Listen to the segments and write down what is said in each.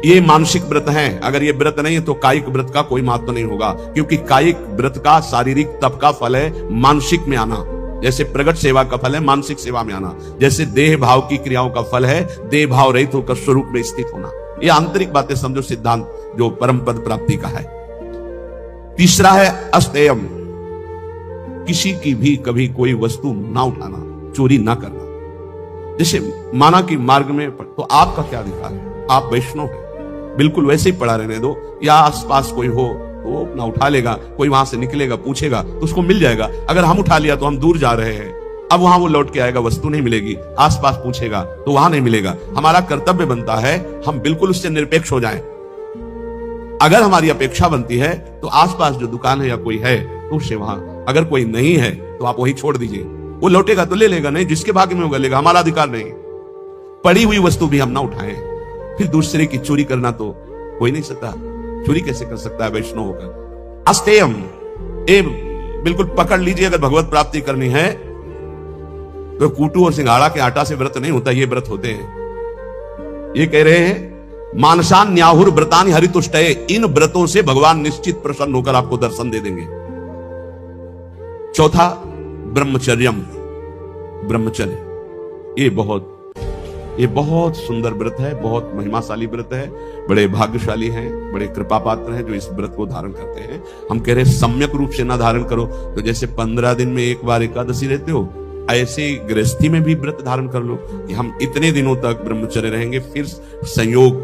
ये मानसिक व्रत है। अगर ये व्रत नहीं है तो कायिक व्रत का कोई महत्व नहीं होगा, क्योंकि कायिक व्रत का शारीरिक तप का फल है मानसिक में आना, जैसे प्रगट सेवा का फल है मानसिक सेवा में आना, जैसे देह भाव की क्रियाओं का फल है देह भाव रहित होकर स्वरूप में स्थित होना। ये आंतरिक बातें समझो, सिद्धांत जो परम पद प्राप्ति का है। तीसरा है अस्तेयम, किसी की भी कभी कोई वस्तु ना उठाना, चोरी ना करना। जैसे माना कि मार्ग में तो आपका क्या अधिकार है, आप वैष्णव है, बिल्कुल वैसे ही पड़ा रहने दो, या आसपास कोई हो तो वो अपना उठा लेगा, कोई वहां से निकलेगा पूछेगा तो उसको मिल जाएगा। अगर हम उठा लिया तो हम दूर जा रहे हैं, अब वहां वो लौट के आएगा, वस्तु नहीं मिलेगी, आसपास पूछेगा तो वहां नहीं मिलेगा। हमारा कर्तव्य बनता है हम बिल्कुल उससे निरपेक्ष हो जाएं। अगर हमारी अपेक्षा बनती है तो आसपास जो दुकान है या कोई है तो उससे वहां, अगर कोई नहीं है तो आप वही छोड़ दीजिए, वो लौटेगा तो ले लेगा, नहीं जिसके भाग्य में होगा लेगा, हमारा अधिकार नहीं। पड़ी हुई वस्तु भी हम ना उठाएं। फिर दूसरे की चोरी करना तो कोई नहीं सकता, चोरी कैसे कर सकता है वैष्णव होकर। अस्तेयम, ए बिल्कुल पकड़ लीजिए, अगर भगवत प्राप्ति करनी है तो कूटू और सिंघाड़ा के आटा से व्रत नहीं होता, ये व्रत होते हैं। ये कह रहे हैं मानसान न्याहुर व्रतानि हरितुष्टये, इन व्रतों से भगवान निश्चित प्रसन्न होकर आपको दर्शन दे देंगे। चौथा ब्रह्मचर्यम, ब्रह्मचर्य, ये बहुत सुंदर व्रत है, बहुत महिमाशाली व्रत है। बड़े भाग्यशाली हैं, बड़े कृपा पात्र हैं जो इस व्रत को धारण करते हैं। हम कह रहे हैं सम्यक रूप से ना धारण करो तो जैसे 15 दिन में एक बार एकादशी रहते हो, ऐसे गृहस्थी में भी व्रत धारण कर लो कि हम इतने दिनों तक ब्रह्मचर्य रहेंगे। फिर संयोग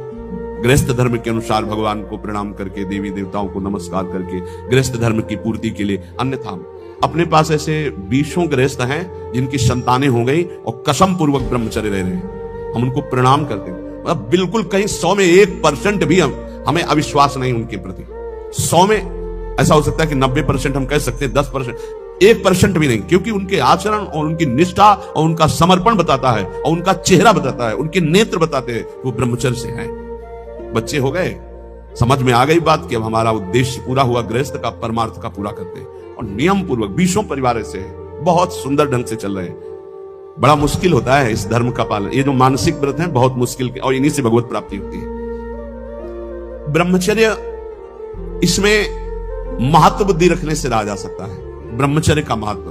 गृहस्थ धर्म के अनुसार भगवान को प्रणाम करके, देवी देवताओं को नमस्कार करके गृहस्थ धर्म की पूर्ति के लिए। अन्यथा अपने पास ऐसे 20 गृहस्थ हैं जिनकी संतानें हो गई और कसम पूर्वक ब्रह्मचर्य रह रहे हैं, हम उनको प्रणाम करते हैं। मतलब बिल्कुल कहीं 100 में 1% भी हमें अविश्वास नहीं उनके प्रति। 100 में ऐसा हो सकता है कि 90% हम कह सकते हैं, 10%, 1% भी नहीं, क्योंकि उनके आचरण और उनकी निष्ठा और उनका समर्पण बताता है और उनका चेहरा बताता है, उनके नेत्र बताते हैं वो ब्रह्मचर्य से हैं। बच्चे हो गए, समझ में आ गई बात कि अब हमारा उद्देश्य पूरा हुआ, गृहस्थ का परमार्थ का पूरा करते हैं और नियम पूर्वक 20 परिवार ऐसे हैं, बहुत सुंदर ढंग से चल रहे हैं। बड़ा मुश्किल होता है इस धर्म का पालन, ये जो मानसिक व्रत है बहुत मुश्किल, और इन्हीं से भगवत प्राप्ति होती है। ब्रह्मचर्य, इसमें महत्व बुद्धि रखने से रहा जा सकता है। ब्रह्मचर्य का महत्व,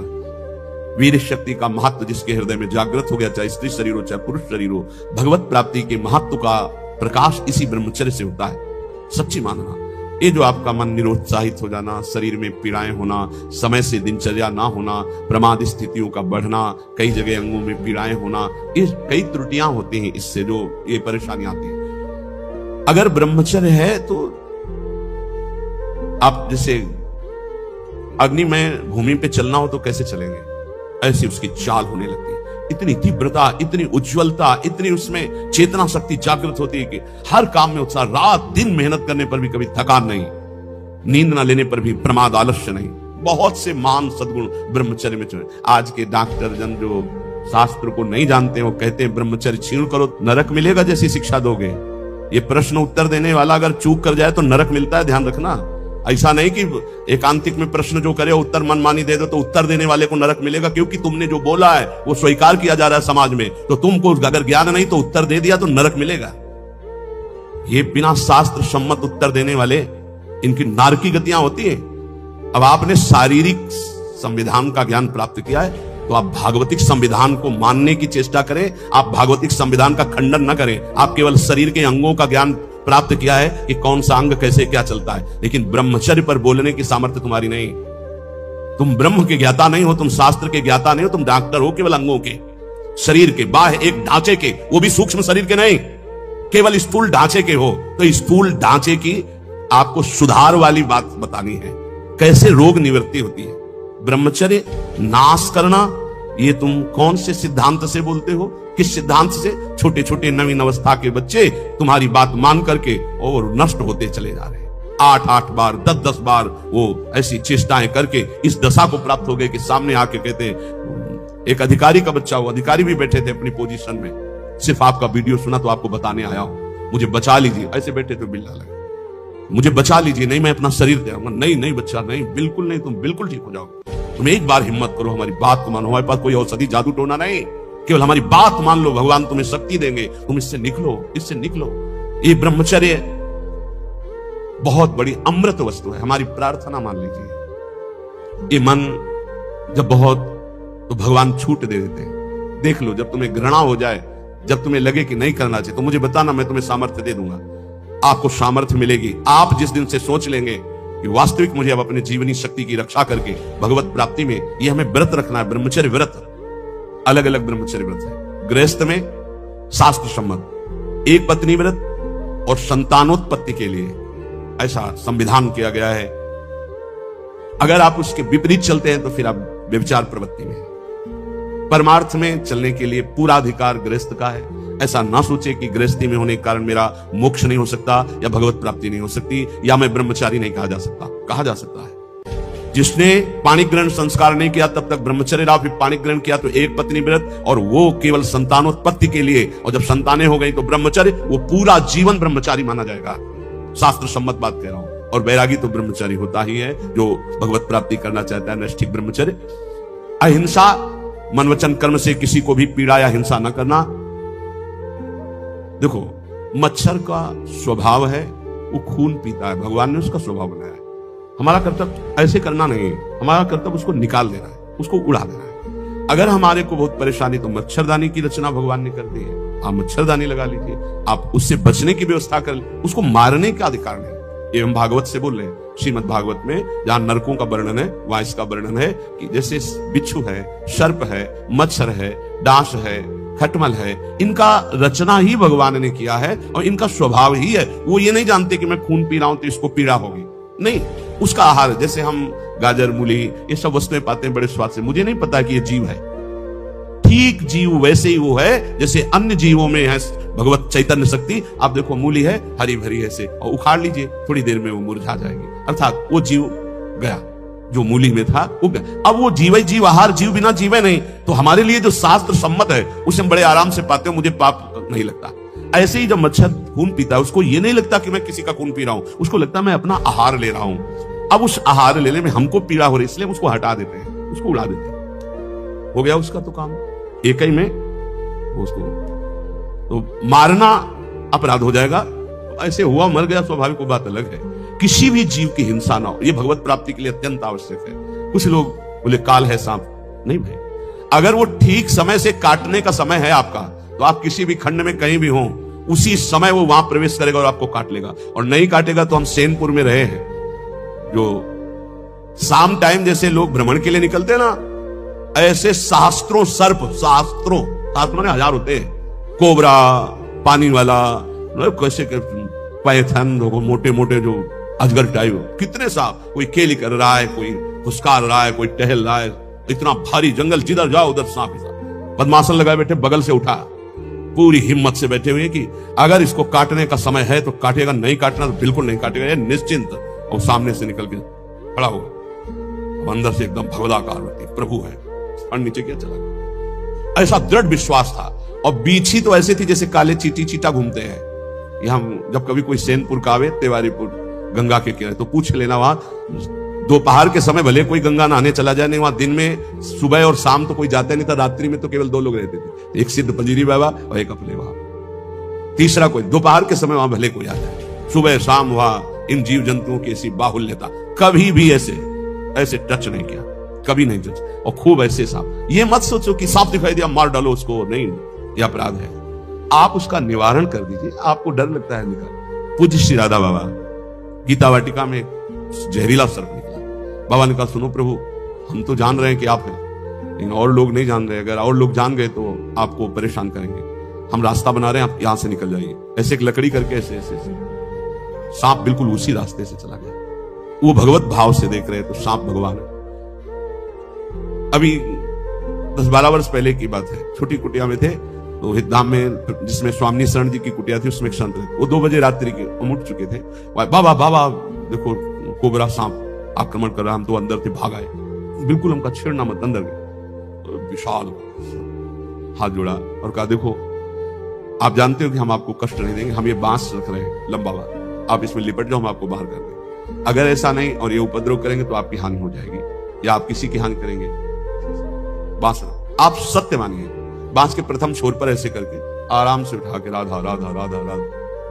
वीर शक्ति का महत्व जिसके हृदय में जागृत हो गया, चाहे स्त्री शरीर हो चाहे पुरुष शरीर हो, भगवत प्राप्ति के महत्व का प्रकाश इसी ब्रह्मचर्य से होता है। सच्ची मानना, ये जो आपका मन निरुत्साहित हो जाना, शरीर में पीड़ाएं होना, समय से दिनचर्या ना होना, प्रमाद स्थितियों का बढ़ना, कई जगह अंगों में पीड़ाएं होना, ये कई त्रुटियां होती हैं, इससे जो ये परेशानी आती है। अगर ब्रह्मचर्य है तो आप जैसे अग्निमय भूमि पे चलना हो तो कैसे चलेंगे, ऐसी उसकी चाल होने लगती है। इतनी तीव्रता, इतनी उज्ज्वलता, इतनी उसमें चेतना शक्ति जागृत होती है कि हर काम में उत्साह, रात दिन मेहनत करने पर भी कभी थकान नहीं, नींद ना लेने पर भी प्रमाद आलस्य नहीं। बहुत से मान सद्गुण ब्रह्मचर्य में चले। आज के डॉक्टर जन जो शास्त्र को नहीं जानते वो कहते हैं ब्रह्मचर्य छीण करो नरक मिलेगा जैसी शिक्षा दोगे। ये प्रश्न उत्तर देने वाला अगर चूक कर जाए तो नरक मिलता है, ध्यान रखना। ऐसा नहीं कि एकांतिक में प्रश्न जो करे उत्तर मनमानी दे दो तो उत्तर देने वाले को नरक मिलेगा, क्योंकि तुमने जो बोला है वो स्वीकार किया जा रहा है समाज में, तो तुमको अगर ज्ञान नहीं तो उत्तर दे दिया तो नरक मिलेगा। ये बिना शास्त्र सम्मत उत्तर देने वाले, इनकी नारकी गतियां होती है। अब आपने शारीरिक संविधान का ज्ञान प्राप्त किया है तो आप भागवतिक संविधान को मानने की चेष्टा करें, आप भागवतिक संविधान का खंडन न करें। आप केवल शरीर के अंगों का ज्ञान प्राप्त किया है कि कौन सा अंग कैसे क्या चलता है, लेकिन ब्रह्मचर्य पर बोलने की सामर्थ्य तुम्हारी नहीं। तुम ब्रह्म के ज्ञाता नहीं हो, तुम शास्त्र के ज्ञाता नहीं हो, तुम डॉक्टर हो केवल अंगों के, शरीर के, बाह्य एक ढांचे के, वो भी सूक्ष्म शरीर के नहीं, केवल स्थूल ढांचे के हो। तो स्थूल ढांचे की आपको सुधार वाली बात बतानी है, कैसे रोग निवृत्ति होती है। ब्रह्मचर्य नाश करना, ये तुम कौन से सिद्धांत से बोलते हो, किस सिद्धांत से? छोटे छोटे नवीन अवस्था के बच्चे तुम्हारी बात मान करके और नष्ट होते चले जा रहे हैं। 8-8 बार 10-10 बार वो ऐसी चेष्टाएं करके इस दशा को प्राप्त हो गए कि सामने आके कहते हैं, एक अधिकारी का बच्चा, वो अधिकारी भी बैठे थे अपनी पोजीशन में, सिर्फ आपका वीडियो सुना तो आपको बताने आया हूं, मुझे बचा लीजिए। ऐसे बैठे तो बिल्ला लगे, मुझे बचा लीजिए, नहीं मैं अपना शरीर दे दूंगा। नहीं नहीं बच्चा, नहीं बिल्कुल नहीं, तुम बिल्कुल ठीक हो जाओगे, तुम एक बार हिम्मत करो, हमारी बात को मानो। हमारे पास कोई औषधि जादू टोना नहीं, केवल हमारी बात मान लो, भगवान तुम्हें शक्ति देंगे, तुम इससे निकलो, इससे निकलो। ये ब्रह्मचर्य बहुत बड़ी अमृत वस्तु है। हमारी प्रार्थना मान लीजिए, ये मन जब बहुत, तो भगवान छूट दे देते हैं। देख लो, जब तुम्हें घृणा हो जाए, जब तुम्हें लगे कि नहीं करना चाहिए, तो मुझे बताना, मैं तुम्हें सामर्थ्य दे दूंगा। आपको सामर्थ्य मिलेगी। आप जिस दिन से सोच लेंगे कि वास्तविक मुझे अब अपने जीवनी शक्ति की रक्षा करके भगवत प्राप्ति में ये हमें व्रत रखना है, ब्रह्मचर्य व्रत, अलग अलग ब्रह्मचर्य व्रत है। गृहस्थ में शास्त्र सम्मत एक पत्नी व्रत और संतानोत्पत्ति के लिए ऐसा संविधान किया गया है। अगर आप उसके विपरीत चलते हैं तो फिर आप व्यभिचार प्रवृत्ति में हैं। परमार्थ में चलने के लिए पूरा अधिकार गृहस्थ का है। ऐसा ना सोचे कि गृहस्थी में होने के कारण मेरा मोक्ष नहीं हो सकता या भगवत प्राप्ति नहीं हो सकती या मैं ब्रह्मचारी नहीं कहा जा सकता। कहा जा सकता है। जिसने पाणी ग्रहण संस्कार नहीं किया तब तक ब्रह्मचर्य रहा, फिर पाणी ग्रहण किया तो एक पत्नी व्रत, और वो केवल संतानोत्पत्ति के लिए, और जब संतानें हो गई तो ब्रह्मचर्य, वो पूरा जीवन ब्रह्मचारी माना जाएगा। शास्त्र सम्मत बात कह रहा हूं। और वैरागी तो ब्रह्मचारी होता ही है जो भगवत प्राप्ति करना चाहता है, नैष्ठिक ब्रह्मचर्य। अहिंसा, मन वचन कर्म से किसी को भी पीड़ा या हिंसा न करना। देखो, मच्छर का स्वभाव है वो खून पीता है, भगवान ने उसका स्वभाव बनाया है। हमारा कर्तव्य ऐसे करना नहीं है, हमारा कर्तव्य उसको निकाल देना है, उसको उड़ा देना है। अगर हमारे को बहुत परेशानी, तो मच्छरदानी की रचना भगवान ने कर दी है, आप मच्छरदानी लगा लीजिए, आप उससे बचने की व्यवस्था कर, उसको मारने का अधिकार नहीं। ये हम भागवत से बोल रहे हैं, श्रीमद् भागवत में जहां नरकों का वर्णन है, वहां इसका वर्णन है कि जैसे बिच्छू है, सर्प है, मच्छर है, डांस है, खटमल है, इनका रचना ही भगवान ने किया है और इनका स्वभाव ही है। वो ये नहीं जानते कि मैं खून पी रहा हूं तो इसको पीड़ा होगी, नहीं। उसका आहार, जैसे हम गाजर, मूली, ये सब वस्तुएं पाते हैं बड़े स्वाद से, मुझे नहीं पता कि ये जीव है। ठीक जीव वैसे ही वो है जैसे अन्य जीवों में है भगवत चैतन्य शक्ति। आप देखो, मूली है हरी भरी ऐसे, और उखाड़ लीजिए, थोड़ी देर में वो मुरझा जाएगी, अर्थात वो जीव गया जो मूली में था, वो गया। अब वो जीव ही जीव, आहार जीव बिना जीवे नहीं। तो हमारे लिए जो शास्त्र सम्मत है उसे हम बड़े आराम से पाते हो, मुझे पाप नहीं लगता। ऐसे ही जब मच्छर खून पीता है, उसको ये नहीं लगता कि मैं किसी का खून पी रहा हूं, उसको लगता है मैं अपना आहार ले रहा हूं। अब उस आहार लेने में हमको पीड़ा हो रही, इसलिए उसको हटा देते हैं, उसको उड़ा देते हैं, हो गया उसका तो काम एक ही में। उसको तो मारना अपराध हो जाएगा, ऐसे हुआ मर गया, स्वाभाविक वो बात अलग है। किसी भी जीव की हिंसा ना हो, ये भगवत प्राप्ति के लिए अत्यंत आवश्यक है। कुछ लोग बोले काल है सांप, नहीं भाई, अगर वो ठीक समय से काटने का समय है आपका, तो आप किसी भी खंड में कहीं भी हो, उसी समय वो वहां प्रवेश करेगा और आपको काट लेगा। और नहीं काटेगा तो हम सेनपुर में रहे हैं, जो शाम टाइम जैसे लोग भ्रमण के लिए निकलते हैं ना, ऐसे सहस्त्रों सर्प, शास्त्रों में 1000 होते हैं, कोबरा, पानी वाला, कैसे पैथन, मोटे मोटे जो अजगर टाइप, कितने सांप, कोई केली कर रहा है, कोई फुसकार रहा है, कोई टहल रहा है, इतना भारी जंगल, जिधर जाओ उधर सांप ही सांप। पद्मासन लगाए बैठे, बगल से उठा, पूरी हिम्मत से बैठे हुए कि अगर इसको काटने का समय है तो काटेगा, नहीं काटना तो बिल्कुल नहीं काटेगा, ये निश्चिंत। और सामने से निकल के खड़ा हुआ, अंदर से एकदम भगवदाकार प्रभु है, और नीचे क्या चला गया। ऐसा दृढ़ विश्वास था। और बीछी तो ऐसे थी जैसे काले चीटी चीटा घूमते हैं। यहां जब कभी कोई सैनपुर का आवे, तिवारीपुर गंगा के किनारे, तो पूछ लेना, वहां दोपहर के समय भले कोई गंगा नहाने चला जाए, नहीं वहां दिन में सुबह और शाम तो कोई जाता नहीं था, रात्रि में तो केवल 2 लोग रहते थे, एक सिद्ध पंजीरी बाबा और एक अपने वहां, तीसरा कोई। दोपहर के समय वहां भले कोई आ जाए, सुबह शाम वहां इन जीव जंतुओं की ऐसी बाहुल्यता, कभी भी ऐसे टच नहीं किया, कभी नहीं टच। और खूब ऐसे सांप, ये मत सोचो कि सांप दिखाई दिया मार डालो उसको, नहीं, यह अपराध है। आप उसका निवारण कर दीजिए, आपको डर लगता है निकाल। पूज्य श्री राधा बाबा गीता वाटिका में जहरीला सर्प निकला, बाबा ने कहा सुनो प्रभु, हम तो जान रहे हैं कि आप हैं, लेकिन और लोग नहीं जान रहे, अगर और लोग जान गए तो आपको परेशान करेंगे, हम रास्ता बना रहे हैं, आप यहां से निकल जाइए। ऐसे एक लकड़ी करके ऐसे ऐसे सांप बिल्कुल उसी रास्ते से चला गया। वो भगवत भाव से देख रहे तो सांप भगवान है। अभी 10-12 वर्ष पहले की बात है, छोटी कुटिया में थे, तो हितधाम में जिसमें स्वामी शरण जी की कुटिया थी, उसमें एक संत थे, वो 2 बजे रात्रि के उठ चुके थे। बाबा बाबा देखो कोबरा सांप आक्रमण कर रहा, हम तो अंदर थे, भाग आए, बिल्कुल हमका छेड़ना मत, अंदर गए। तो विशाल हाथ जोड़ा और कहा देखो आप जानते हो कि हम आपको कष्ट नहीं देंगे, हम ये बांस रख रहे हैं लंबा बांस, आप इसमें लिपट जाओ, हम आपको बाहर कर देंगे। अगर ऐसा नहीं और ये उपद्रव करेंगे तो आपकी हानि हो जाएगी या आप किसी की हानि करेंगे। बांस आप सत्य मानिए, बांस के प्रथम छोर पर ऐसे करके आराम से उठा के राधा राधा राधा राधा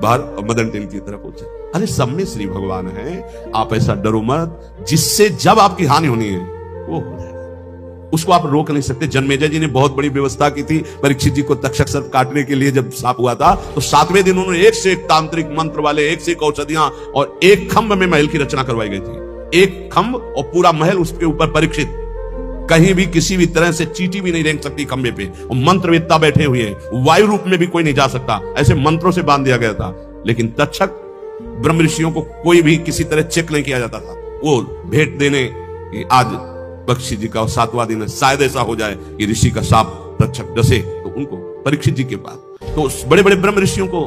बाहर मदन टेन की तरफ पहुंचे। अरे सब में श्री भगवान है, आप ऐसा डरो मत, जिससे जब आपकी हानि होनी है वो हो जाएगा, उसको आप रोक नहीं सकते। जन्मेजय जी ने बहुत बड़ी व्यवस्था की थी परीक्षित जी को तक्षक सर्प काटने के लिए। जब सांप हुआ था तो 7वें दिन उन्होंने एक से एक तांत्रिक मंत्र वाले, एक से एक औषधियां और एक खंभ में महल की रचना करवाई गई थी। एक खंभ और पूरा महल, उसके ऊपर परीक्षित, कहीं भी किसी भी तरह से चींटी भी नहीं रेंग सकती खंबे पे, और मंत्रवेत्ता बैठे हुए हैं, वायु रूप में भी कोई नहीं जा सकता, ऐसे मंत्रों से बांध दिया गया था। लेकिन तक्षक ब्रह्म ऋषियों को कोई भी किसी तरह चेक नहीं किया जाता था। वो भेंट देने, आज परीक्षित जी का 7वां दिन है, शायद ऐसा हो जाए कि ऋषि का सांप तक्षक डसे तो उनको परीक्षित जी के पास, तो बड़े बड़े ब्रह्म ऋषियों को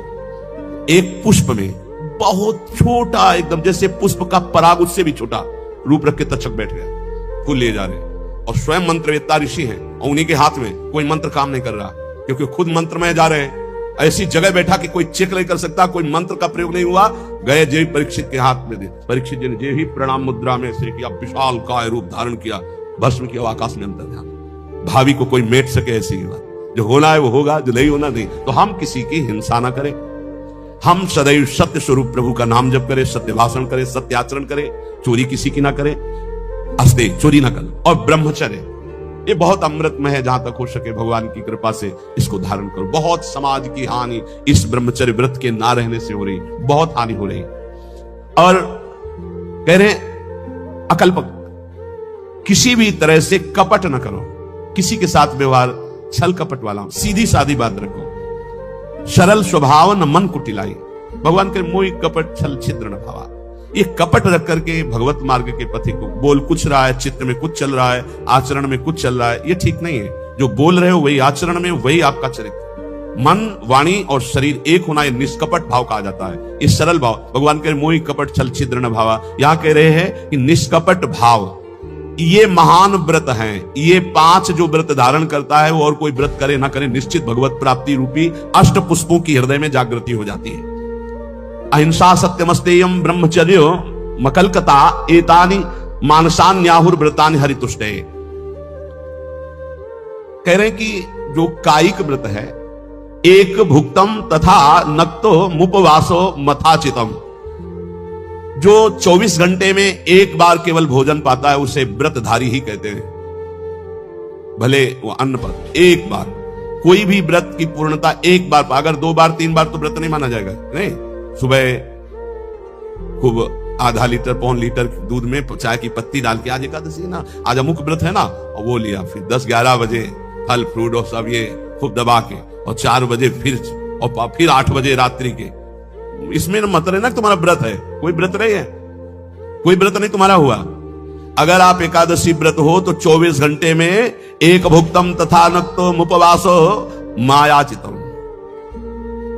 एक पुष्प में बहुत छोटा, एकदम जैसे पुष्प का पराग उससे भी छोटा रूप रख के तक्षक बैठ गया, फूल ले जा रहे, और स्वयं मंत्रवेत्ता ऋषि हैं और उन्हीं के हाथ में कोई मंत्र काम नहीं कर रहा, क्योंकि खुद मंत्र में जा रहे हैं। ऐसी जगह बैठा कि कोई चेक नहीं कर सकता, कोई मंत्र का प्रयोग नहीं हुआ, गए जय परीक्षित के हाथ में दे। परीक्षित जी ने जय ही प्रणाम मुद्रा में से किया, विशाल काय रूप धारण किया, भस्म किया, आकाश में अंतर ध्यान। भावी को कोई मेट सके ऐसी बात, जो होना है वो होगा, जो नहीं होना नहीं। तो हम किसी की हिंसा ना करें, हम सदैव सत्य स्वरूप प्रभु का नाम जप करें, सत्य भाषण करें, सत्य आचरण करें, चोरी किसी की ना करें, अस्ते चोरी ना करें, और ब्रह्मचर्य ये बहुत अमृतमय है, जहां तक हो सके भगवान की कृपा से इसको धारण करो। बहुत समाज की हानि इस ब्रह्मचर्य व्रत के ना रहने से हो रही, बहुत हानि हो रही। और कह रहे अकल्पक, किसी भी तरह से कपट न करो, किसी के साथ व्यवहार छल कपट वाला, सीधी सादी बात रखो, सरल स्वभाव न मन कुटिलाई। भगवान के मोहि कपट छल छिद्र न भावा। ये कपट रख करके भगवत मार्ग के पथि को, बोल कुछ रहा है, चित्त में कुछ चल रहा है, आचरण में कुछ चल रहा है, ये ठीक नहीं है। जो बोल रहे हो वही आचरण में, वही आपका चरित्र। मन, वाणी और शरीर एक होना, ये निष्कपट भाव कहा जाता है, ये सरल भाव। भगवान कह रहे मोहि कपट छल छिद्र न भावा, यहां कह रहे हैं कि निष्कपट भाव ये महान व्रत हैं। ये 5 जो व्रत धारण करता है वो और कोई व्रत करे ना करे, निश्चित भगवत प्राप्ति रूपी अष्ट पुष्पों की हृदय में जागृति हो जाती है। अहिंसा सत्यमस्तेयम ब्रह्मचर्य मकलकता एतानि मानसान्याहुर व्रतानि हरितुष्टे। कह रहे हैं कि जो कायिक व्रत है, एक भुक्तम तथा नक्तो मुपवासो मथाचितम, जो 24 घंटे में एक बार केवल भोजन पाता है उसे व्रतधारी ही कहते हैं। भले वो अन्न पर एक बार, कोई भी व्रत की पूर्णता एक बार, अगर 2 बार 3 बार तो व्रत नहीं माना जाएगा। नहीं, सुबह खूब आधा लीटर पौन लीटर दूध में चाय की पत्ती डाल के, आज एकादशी है ना, आज अमुक व्रत है ना, और वो लिया, फिर 10-11 बजे फल फ्रूट और सब ये खूब दबा के, और 4 बजे फिर 8 बजे रात्रि के। इसमें मतलब है ना तुम्हारा व्रत है, कोई व्रत नहीं है, कोई व्रत नहीं तुम्हारा हुआ। अगर आप एकादशी व्रत हो तो 24 घंटे में एक भुक्तम तथा नक्तो मुपवासो मायाचितम,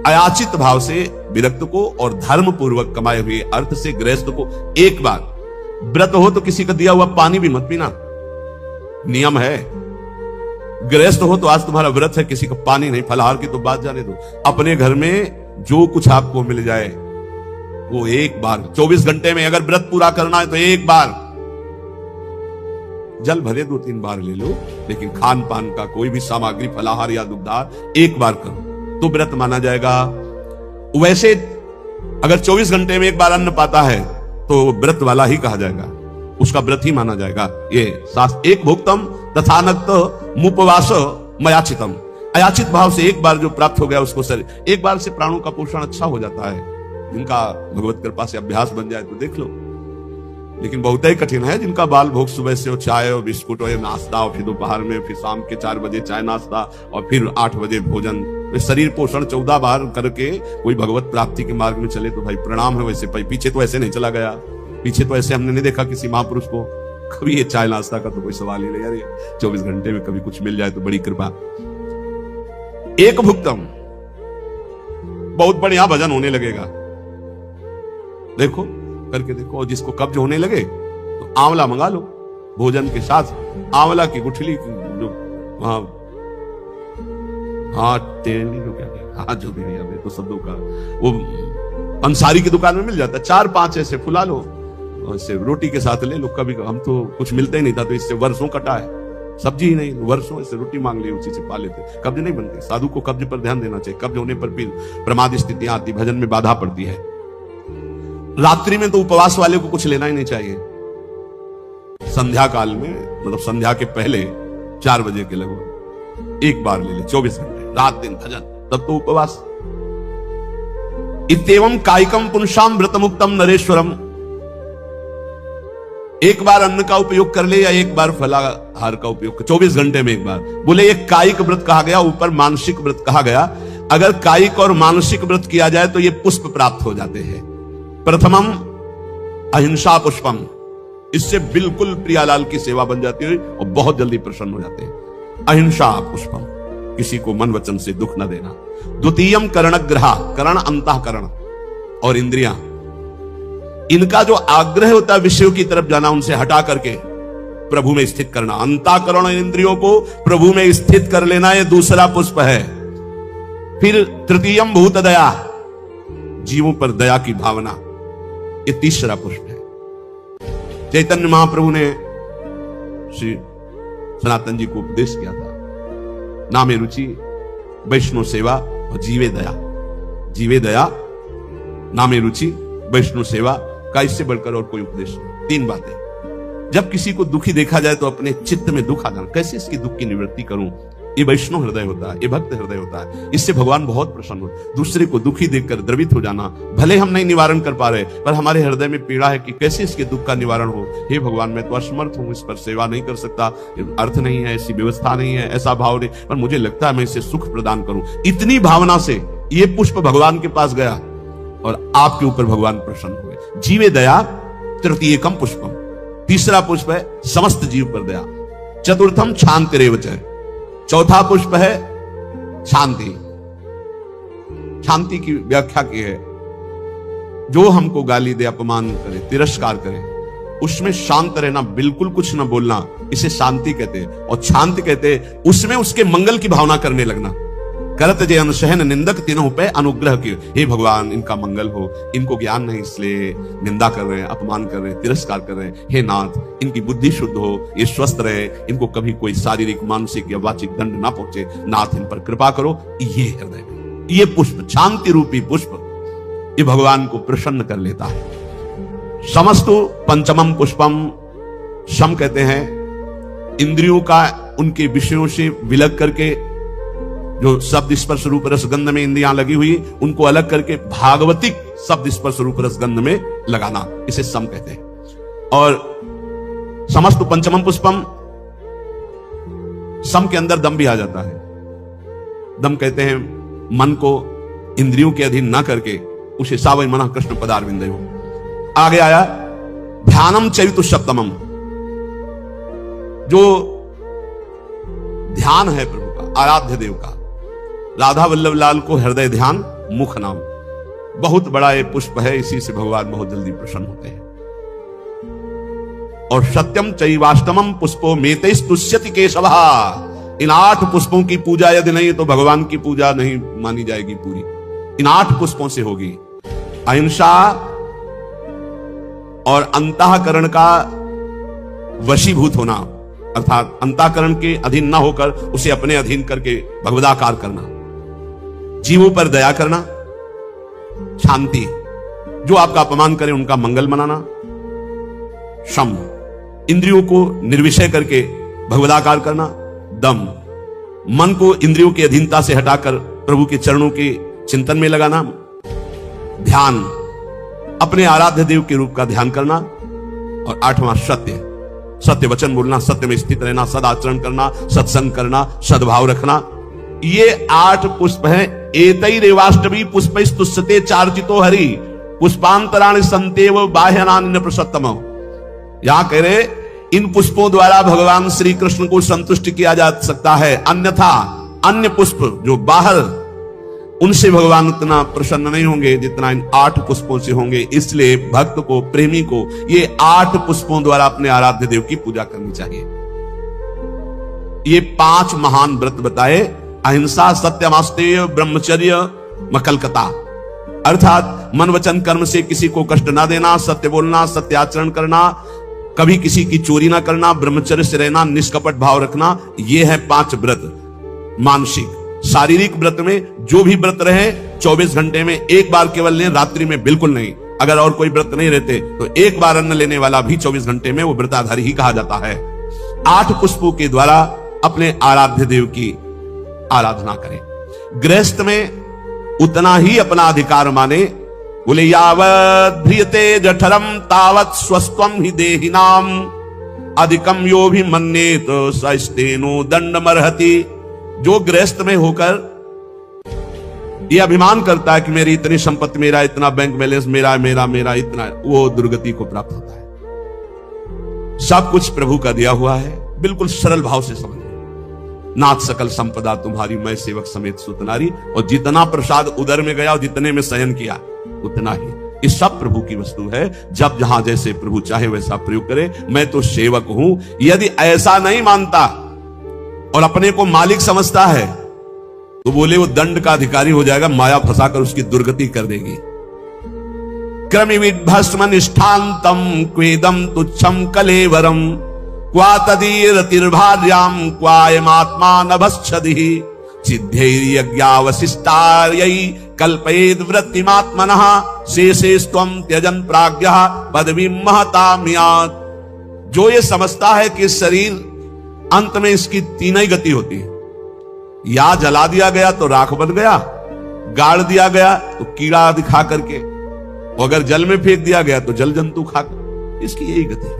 अयाचित भाव से विरक्त को और धर्म पूर्वक कमाए हुए अर्थ से गृहस्थ को एक बार, व्रत हो तो किसी का दिया हुआ पानी भी मत पीना, नियम है। गृहस्थ हो तो आज तुम्हारा व्रत है, किसी का पानी नहीं, फलाहार की तो बात जाने दो। अपने घर में जो कुछ आपको मिल जाए वो एक बार, 24 घंटे में अगर व्रत पूरा करना है तो एक बार, जल भले 2-3 बार ले लो, लेकिन खान पान का कोई भी सामग्री, फलाहार या दुग्धार एक बार करो तो व्रत माना जाएगा। वैसे अगर 24 घंटे में एक बार अन्न पाता है तो व्रत वाला ही कहा जाएगा, उसका व्रत ही माना जाएगा। ये शास्त्र, एक भुक्तम तथा नक्त मुपवास मयाचितम, अयाचित भाव से एक बार जो प्राप्त हो गया उसको सर, एक बार से प्राणों का पोषण अच्छा हो जाता है। जिनका भगवत कृपा से अभ्यास बन जाए तो देख लो, लेकिन बहुत ही कठिन है जिनका बाल भोग सुबह से हो चाय और बिस्कुट और नाश्ता, और फिर दोपहर में, फिर शाम के 4 बजे चाय नाश्ता, और फिर 8 बजे भोजन, शरीर पोषण 14 बार करके कोई भगवत प्राप्ति के मार्ग में चले तो भाई प्रणाम है। वैसे पीछे तो ऐसे नहीं चला गया, पीछे तो ऐसे हमने नहीं देखा किसी महापुरुष को। कभी ये चाय नाश्ता का तो कोई सवाल ही नहीं, यार 24 घंटे में कभी कुछ मिल जाए तो बड़ी कृपा। एक भुक्तम, बहुत बढ़िया भजन होने लगेगा, देखो करके देखो। और जिसको कब्ज होने लगे तो आंवला मंगा लो, भोजन के साथ आंवला की गुठली जो टेली जो क्या जो भी नहीं, अभी तो शब्दों का वो अंसारी की दुकान में मिल जाता है, 4-5 ऐसे फुला लो, ऐसे रोटी के साथ ले लो। कभी हम तो कुछ मिलता ही नहीं था तो इससे वर्षों कटा है, सब्जी ही नहीं, वर्षों से रोटी मांग ली, उसी से पा लेते, कब्ज नहीं बनते। साधु को कब्ज पर ध्यान देना चाहिए, कब्ज होने पर फिर प्रमाद स्थितियां आती, भजन में बाधा पड़ती है। रात्रि में तो उपवास वाले को कुछ लेना ही नहीं चाहिए। संध्या काल में, मतलब संध्या के पहले 4 बजे के लगभग एक बार ले ले, 24 घंटे रात दिन भजन, तब तो उपवास। इत्येवं कायिकम पुंसाम व्रतमुक्तम नरेश्वरम। एक बार अन्न का उपयोग कर ले या एक बार फलाहार का उपयोग, 24 घंटे में एक बार। बोले ये कायिक व्रत कहा गया, ऊपर मानसिक व्रत कहा गया। अगर कायिक और मानसिक व्रत किया जाए तो ये पुष्प प्राप्त हो जाते हैं। प्रथमम अहिंसा पुष्पम, इससे बिल्कुल प्रियालाल की सेवा बन जाती है और बहुत जल्दी प्रसन्न हो जाते हैं। अहिंसा पुष्पम, किसी को मन वचन से दुख न देना। द्वितीयम करणग्रहा, करण अंतःकरण और इंद्रियां, इनका जो आग्रह होता है विषयों की तरफ जाना, उनसे हटा करके प्रभु में स्थित करना। अंतःकरण इंद्रियों को प्रभु में स्थित कर लेना, यह दूसरा पुष्प है। फिर तृतीयम भूत दया, जीवों पर दया की भावना, यह तीसरा पुष्प है। चैतन्य महाप्रभु ने श्री सनातन जी को उपदेश किया था, नामे रुचि, वैष्णव सेवा और जीवे दया। जीवे दया, नामे रुचि, वैष्णव सेवा का इससे बढ़कर और कोई उपदेश नहीं। 3 बातें। जब किसी को दुखी देखा जाए तो अपने चित्त में दुख आ जाना, कैसे इसकी दुख की निवृत्ति करूं, ये वैष्णव हृदय होता है, ये भक्त हृदय होता है। इससे भगवान बहुत प्रसन्न होते। दूसरे को दुखी देखकर द्रवित हो जाना, भले हम नहीं निवारण कर पा रहे, पर हमारे हृदय में पीड़ा है कि कैसे इसके दुख का निवारण हो। हे भगवान, मैं तो असमर्थ हूं, इस पर सेवा नहीं कर सकता, अर्थ नहीं है, ऐसी व्यवस्था नहीं है, ऐसा भाव नहीं, पर मुझे लगता है मैं इसे सुख प्रदान करूं। इतनी भावना से ये पुष्प भगवान के पास गया और आपके ऊपर भगवान प्रसन्न हुए। जीवे दया तृतीयकम पुष्पम, तीसरा पुष्प है समस्त जीव पर दया। चतुर्थम क्षांतिरेव च, चौथा पुष्प है शांति। शांति की व्याख्या की है, जो हमको गाली दे, अपमान करे, तिरस्कार करे, उसमें शांत रहना, बिल्कुल कुछ ना बोलना, इसे शांति कहते हैं। और शांति कहते हैं उसमें उसके मंगल की भावना करने लगना। करत जे अनुसहन निंदक तीनों पे अनुग्रह की, हे भगवान इनका मंगल हो, इनको ज्ञान नहीं इसलिए निंदा कर रहे हैं, अपमान कर रहे हैं, तिरस्कार कर रहे हैं। हे नाथ, इनकी बुद्धि शुद्ध हो, ये स्वस्थ रहे, इनको कभी कोई शारीरिक, मानसिक या वाचिक दंड ना पहुंचे, नाथ इन पर कृपा करो। ये हृदय में ये पुष्प, शांति रूपी पुष्प, ये भगवान को प्रसन्न कर लेता है। समस्तु पंचमम पुष्पम, शम कहते हैं इंद्रियों का उनके विषयों से विलग करके, जो शब्द स्पर्श रूप रस गंध में इंद्रियां लगी हुई, उनको अलग करके भागवतिक शब्द स्पर्श रूप रस गंध में लगाना, इसे सम कहते हैं। और समस्त पंचमम पुष्पम, सम के अंदर दम भी आ जाता है। दम कहते हैं मन को इंद्रियों के अधीन ना करके उसे सावय मना कृष्ण पदारविंदे हो। आगे आया ध्यानम चैतु सप्तमम, जो ध्यान है प्रभु का, आराध्य देव का। राधा वल्लभ लाल को हृदय ध्यान मुख नाम, बहुत बड़ा ये पुष्प है, इसी से भगवान बहुत जल्दी प्रसन्न होते हैं। और सत्यम चैवाष्टमम पुष्पो मेतैस् तुष्यति केशवः, इन 8 पुष्पों की पूजा यदि नहीं तो भगवान की पूजा नहीं मानी जाएगी पूरी। इन 8 पुष्पों से होगी। अहिंसा और अंतःकरण का वशीभूत होना, अर्थात अंतःकरण के अधीन ना होकर उसे अपने अधीन करके भगवदाकार करना। जीवों पर दया करना। शांति, जो आपका अपमान करे उनका मंगल मनाना। शम, इंद्रियों को निर्विषय करके भगवदाकार करना। दम, मन को इंद्रियों की अधीनता से हटाकर प्रभु के चरणों के चिंतन में लगाना। ध्यान, अपने आराध्य देव के रूप का ध्यान करना। और 8वां सत्य, सत्य वचन बोलना, सत्य में स्थित रहना, सदाचरण करना, सत्संग करना, सद्भाव रखना। ये 8 पुष्प हैं। एतैरेवाष्टमी पुष्पैस्तुष्यते चार्चितो हरि, पुष्पांतराणि संतेव बाह्यनानि प्रसत्तम। यहां कह रहे इन पुष्पों द्वारा भगवान श्री कृष्ण को संतुष्ट किया जा सकता है, अन्यथा अन्य पुष्प जो बाहर, उनसे भगवान उतना प्रसन्न नहीं होंगे जितना इन 8 पुष्पों से होंगे। इसलिए भक्त को, प्रेमी को ये 8 पुष्पों द्वारा अपने आराध्य देव की पूजा करनी चाहिए। ये 5 महान व्रत बताए, अहिंसा, सत्यमास्तेय, ब्रह्मचर्य, मकलकता, अर्थात मन वचन कर्म से किसी को कष्ट ना देना, सत्य बोलना, सत्याचरण करना, कभी किसी की चोरी ना करना, ब्रह्मचर्य से रहना, निष्कपट भाव रखना, ये है 5 व्रत। मानसिक शारीरिक व्रत में जो भी व्रत रहे 24 घंटे में एक बार केवल लें, रात्रि में बिल्कुल नहीं। अगर और कोई व्रत नहीं रहते तो एक बार अन्न लेने वाला भी 24 घंटे में वो व्रताधारी ही कहा जाता है। 8 पुष्पों के द्वारा अपने आराध्य देव की आराधना करें। गृहस्थ में उतना ही अपना अधिकार माने। बोले यावत् ध्रियते जठरम तावत् स्वस्त्वम ही देहिनाम अधिकम यो भी मन्येत सस्तेनो दंडमर्हति। जो गृहस्थ में होकर ये अभिमान करता है कि मेरी इतनी संपत्ति, मेरा इतना बैंक बैलेंस, मेरा मेरा मेरा इतना, वो दुर्गति को प्राप्त होता है। सब कुछ प्रभु का दिया हुआ है, बिल्कुल सरल भाव से समझ। नाथ सकल संपदा तुम्हारी, मैं सेवक समेत सुतनारी। और जितना प्रसाद उदर में गया और जितने में शयन किया उतना ही। ये सब प्रभु की वस्तु है। जब जहां जैसे प्रभु चाहे वैसा प्रयोग करे। मैं तो सेवक हूं। यदि ऐसा नहीं मानता और अपने को मालिक समझता है तो बोले वो दंड का अधिकारी हो जाएगा, माया फंसाकर उसकी दुर्गति कर देगी। क्रमिविद भस्म निष्ठांतम क्वेदम तुच्छम कलेवरम क्वा तदीरतिर्भार्याम क्वायमात्मा नभश्छदिहि सिद्धैर्यज्ञावशिष्टार्यै कल्पयेद् वृत्तिमात्मनः शेषेस्त्वं त्यजन् प्राज्ञः पदवीं महतां यात्। जो ये समझता है कि शरीर अंत में इसकी 3 ही गति होती है, या जला दिया गया तो राख बन गया, गाड़ दिया गया तो कीड़ा दिखा करके, अगर जल में फेंक दिया गया तो जल जंतु खाकर, इसकी यही गति है।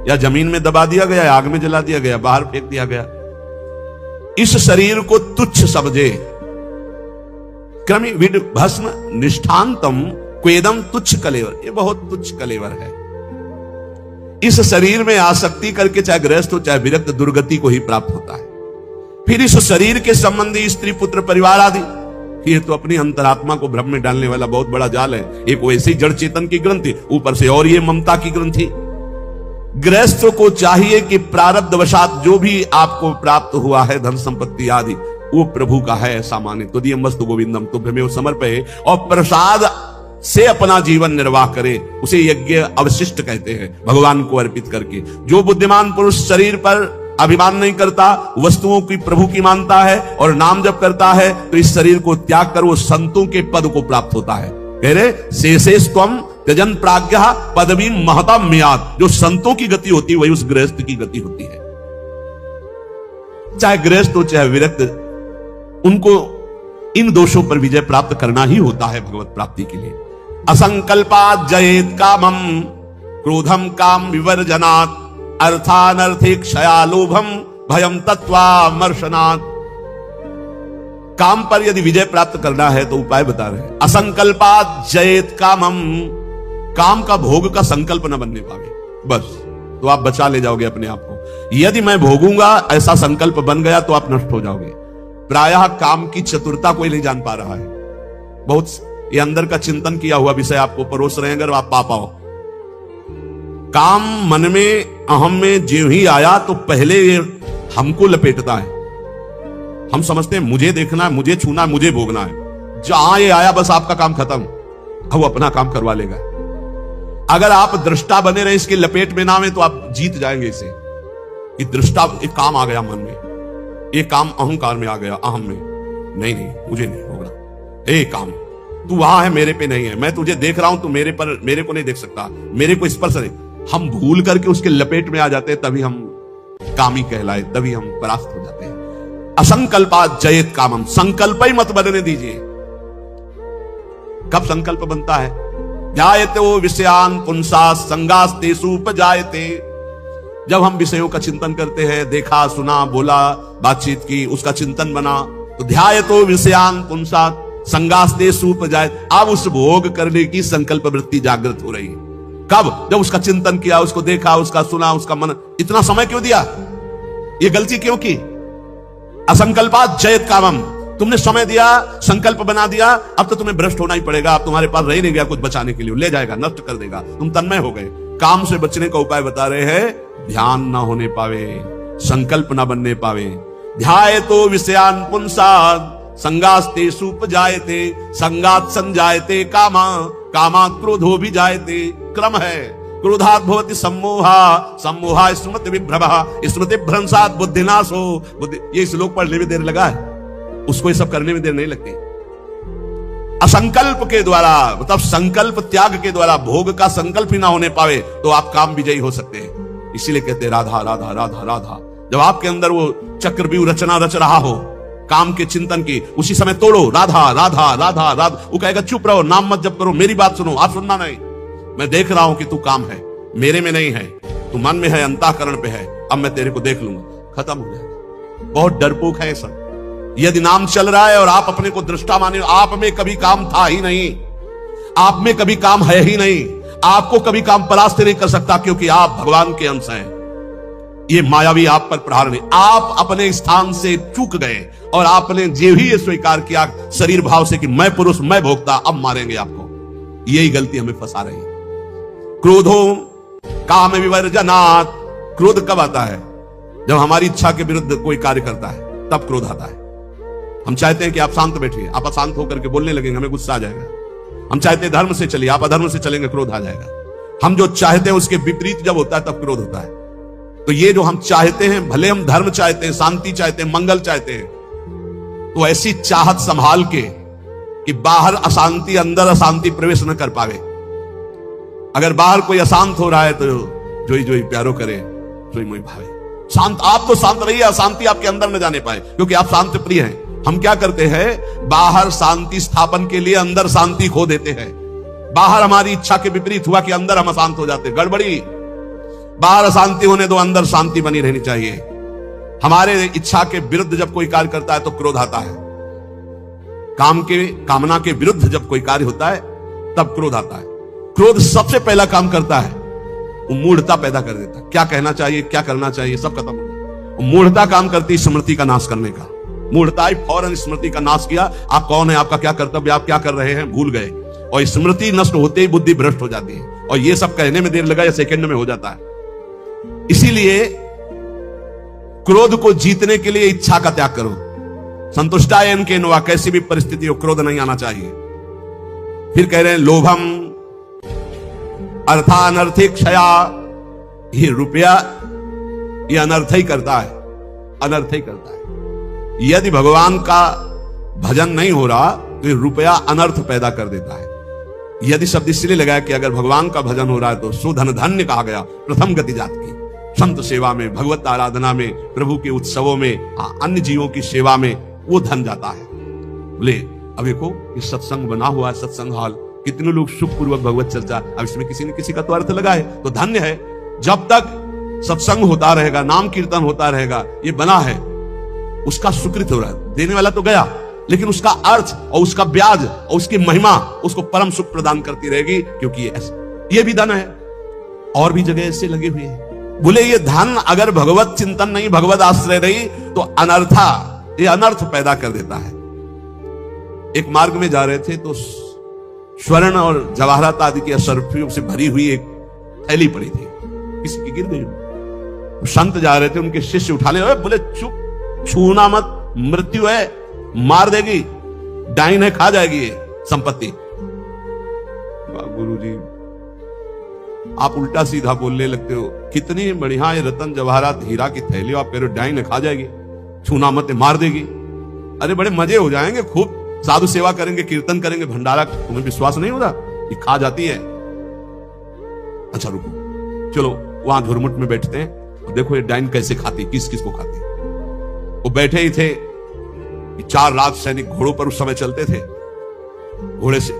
या जमीन में दबा दिया गया, आग में जला दिया गया, बाहर फेंक दिया गया। इस शरीर को तुच्छ समझे। क्रमि विड भस्म निष्ठांतम क्वेदम तुच्छ कलेवर, ये बहुत तुच्छ कलेवर है। इस शरीर में आसक्ति करके चाहे गृहस्थ हो चाहे विरक्त, दुर्गति को ही प्राप्त होता है। फिर इस शरीर के संबंधी स्त्री पुत्र परिवार आदि, ये तो अपनी अंतरात्मा को भ्रम में डालने वाला बहुत बड़ा जाल है। एक वैसे ही जड़ चेतन की ग्रंथि, ऊपर से और ये ममता की ग्रंथि। गृहस्थ को चाहिए कि प्रारब्धवशात जो भी आपको प्राप्त हुआ है धन संपत्ति आदि, वो प्रभु का है ऐसा माने। तो दियमस्तु गोविंदम तुभ्यमेव समर्पये, और प्रसाद से अपना जीवन निर्वाह करे, उसे यज्ञ अवशिष्ट कहते हैं, भगवान को अर्पित करके। जो बुद्धिमान पुरुष शरीर पर अभिमान नहीं करता, वस्तुओं की प्रभु की मानता है और नाम जप करता है, तो इस शरीर को त्याग कर वो संतों के पद को प्राप्त होता है। कह रहे शेषेस्त्वं त्यजन् प्राज्ञः पदवीं महतां यात्। जो संतों की गति होती है वही उस गृहस्थ की गति होती है। चाहे गृहस्थ हो चाहे विरक्त, उनको इन दोषों पर विजय प्राप्त करना ही होता है भगवत प्राप्ति के लिए। असंकल्पात् जयेत् कामं क्रोधम काम विवर्जनात् अर्थानर्थे क्षया लोभम भयम तत्वामर्शनात्। काम पर यदि विजय प्राप्त करना है तो उपाय बता रहे हैं। असंकल्पात् जयेत् कामम, काम का भोग का संकल्प न बनने पावे, बस तो आप बचा ले जाओगे अपने आप को। यदि मैं भोगूंगा ऐसा संकल्प बन गया तो आप नष्ट हो जाओगे। प्रायः काम की चतुरता कोई नहीं जान पा रहा है। बहुत ये अंदर का चिंतन किया हुआ विषय आपको परोस रहे हैं, अगर आप पा पाओ। काम मन में अहम में जो ही आया तो पहले ये हमको लपेटता है। हम समझते हैं मुझे देखना है, मुझे छूना है, मुझे भोगना है। जहां ये आया बस आपका काम खत्म, अब वो अपना काम करवा लेगा। अगर आप दृष्टा बने रहे, इसके लपेट में ना आए तो आप जीत जाएंगे इसे। ये दृष्टा, एक काम आ गया मन में, एक काम अहंकार में आ गया, अहम में, नहीं नहीं मुझे नहीं होगा। ए काम तू वहां है, मेरे पे नहीं है, मैं तुझे देख रहा हूं, तू मेरे को नहीं देख सकता, मेरे को स्पर्श नहीं। हम भूल करके उसके लपेट में आ जाते हैं, तभी हम कामी कहलाए, तभी हम परास्त हो जाते हैं। असंकल्पात् जयेत् कामम, संकल्प ही मत बनने दीजिए। कब संकल्प बनता है? ध्यायते वो विषयान पुंसा संगास्तेषु उपजायते। जब हम विषयों का चिंतन करते हैं, देखा सुना बोला बातचीत की, उसका चिंतन बना, तो ध्यायतो विषयान पुंसा संगास्तेषु उपजायते। अब उस भोग करने की संकल्प वृत्ति जागृत हो रही है। कब? जब उसका चिंतन किया, उसको देखा, उसका सुना, उसका मन। इतना समय क्यों दिया? ये गलती क्यों की? असंकल्पात् जयेत् कामम, तुमने समय दिया, संकल्प बना दिया, अब तो तुम्हें भ्रष्ट होना ही पड़ेगा। अब तुम्हारे पास रह नहीं गया कुछ बचाने के लिए, ले जाएगा, नष्ट कर देगा, तुम तन्मय हो गए। काम से बचने का उपाय बता रहे हैं, ध्यान ना होने पावे, संकल्प ना बनने पावे। ध्यायतो विषयान पुंसात् संगास्तेषु उपजायते संगात् संजायते कामा कामात् क्रोधो भी जायते। क्रम है, क्रोधात् भवति सम्मोहा, सम्मोहा स्मृति विभ्रमः, स्मृति भ्रंशात् बुद्धिनाशो। बुद्धि, ये श्लोक पढ़ने में देर लगा है, उसको ये सब करने में देर नहीं लगती। असंकल्प के द्वारा, मतलब संकल्प त्याग के द्वारा, भोग का संकल्प ही ना होने पावे तो आप काम विजयी हो सकते हैं। इसीलिए कहते हैं राधा राधा राधा राधा। जब आपके अंदर वो चक्रव्यूह रचना रच रहा हो काम के चिंतन की, उसी समय तोड़ो राधा राधा राधा राधा। वो कहेगा चुप रहो, नाम मत जप करो, मेरी बात सुनो। आप सुनना नहीं, मैं देख रहा हूं कि तू काम है, मेरे में नहीं है, तू मन में है, अंतःकरण पे है, अब मैं तेरे को देख लूंगा। खत्म हो जाएगा। बहुत डरपोक है सब। यदि नाम चल रहा है और आप अपने को दृष्टा माने, आप में कभी काम था ही नहीं, आप में कभी काम है ही नहीं, आपको कभी काम परास्त नहीं कर सकता, क्योंकि आप भगवान के अंश हैं। ये मायावी आप पर प्रहार नहीं, आप अपने स्थान से चूक गए और आपने जे भी ये स्वीकार किया शरीर भाव से कि मैं पुरुष, मैं भोक्ता, अब मारेंगे आपको। यही गलती हमें फंसा रही है। क्रोधो काम विवर्जनात्। क्रोध कब आता है? जब हमारी इच्छा के विरुद्ध कोई कार्य करता है, तब क्रोध आता है। हम चाहते हैं कि आप शांत बैठिए, आप अशांत होकर के बोलने लगेंगे, हमें गुस्सा आ जाएगा। हम चाहते हैं धर्म से चलिए, आप अधर्म से चलेंगे, क्रोध आ जाएगा। हम जो चाहते हैं उसके विपरीत जब होता है तब क्रोध होता है। तो ये जो हम चाहते हैं, भले हम धर्म चाहते हैं, शांति चाहते हैं, मंगल चाहते हैं, तो ऐसी चाहत संभाल के कि बाहर अशांति, अंदर अशांति प्रवेश न कर पावे। अगर बाहर कोई अशांत हो रहा है तो जोई जोई प्यारो करे, सोई मोई भावे। शांत, आप तो शांत रहिए, अशांति आपके अंदर न जाने पाए, क्योंकि आप शांत प्रिय हैं। हम क्या करते हैं, बाहर शांति स्थापन के लिए अंदर शांति खो देते हैं। बाहर हमारी इच्छा के विपरीत हुआ कि अंदर हम अशांत हो जाते, गड़बड़ी। बाहर अशांति होने दो, अंदर शांति बनी रहनी चाहिए। हमारे इच्छा के विरुद्ध जब कोई कार्य करता है तो क्रोध आता है। कामना के विरुद्ध जब कोई कार्य होता है तब क्रोध आता है। क्रोध सबसे पहला काम करता है, वो मूढ़ता पैदा कर देता है। क्या कहना चाहिए, क्या करना चाहिए, सब खत्म हो जाता है। मूढ़ता काम करती है स्मृति का नाश करने का। मूढ़ता ही फौरन स्मृति का नाश किया। आप कौन है, आपका क्या कर्तव्य, आप क्या कर रहे हैं, भूल गए। और स्मृति नष्ट होते ही बुद्धि भ्रष्ट हो जाती है। और ये सब कहने में देर लगा या सेकंड में हो जाता है। इसीलिए क्रोध को जीतने के लिए इच्छा का त्याग करो। संतुष्टायन के नुआ, कैसी भी परिस्थिति हो क्रोध नहीं आना चाहिए। फिर कह रहे हैं लोभम अर्थानर्थिक क्षया। ये रुपया ये अनर्थ ही करता है, अनर्थ ही करता है। यदि भगवान का भजन नहीं हो रहा तो ये रुपया अनर्थ पैदा कर देता है। यदि शब्द इसलिए लगाया कि अगर भगवान का भजन हो रहा है तो सुधन धन्य कहा गया। प्रथम गति जात की संत सेवा में, भगवत आराधना में, प्रभु के उत्सवों में, अन्य जीवों की सेवा में वो धन जाता है। बोले अब देखो ये सत्संग बना हुआ है, सत्संग हॉल, कितने लोग सुखपूर्वक भगवत चर्चा, अब इसमें किसी न किसी का तो अर्थ लगा है, तो धन्य है। जब तक सत्संग होता रहेगा, नाम कीर्तन होता रहेगा, ये बना है, उसका सुकृत हो रहा है। देने वाला तो गया, लेकिन उसका अर्थ और उसका ब्याज और उसकी महिमा उसको परम सुख प्रदान करती रहेगी, क्योंकि ये भी धन है। और भी जगह ऐसे लगे हुए हैं। बोले ये धन अगर भगवत चिंतन नहीं, भगवत आश्रय रही तो अनर्था, ये अनर्थ पैदा कर देता है। एक मार्ग में जा रहे थे तो स्वर्ण और जवाहरात आदि की असरफियों से भरी हुई एक थैली पड़ी थी, किसी की गिर गई। संत जा रहे थे, उनके शिष्य उठा ले, बोले चुप, छूना मत, मृत्यु है, मार देगी, डाइन है, खा जाएगी ये संपत्ति। गुरु जी आप उल्टा सीधा बोलने लगते हो, कितनी बढ़िया ये रतन जवाहरात हीरा की थैली, आप कह रहे हो डाइन है, खा जाएगी, छूना मत, मार देगी। अरे बड़े मजे हो जाएंगे, खूब साधु सेवा करेंगे, कीर्तन करेंगे, भंडारा, तुम्हें विश्वास नहीं होता ये खा जाती है। अच्छा रुको, चलो वहां झुरमुट में बैठते हैं और देखो ये डाइन कैसे खाती, किस किस को खाती। वो बैठे ही थे, 4 लाख सैनिक घोड़ों पर उस समय चलते थे। घोड़े से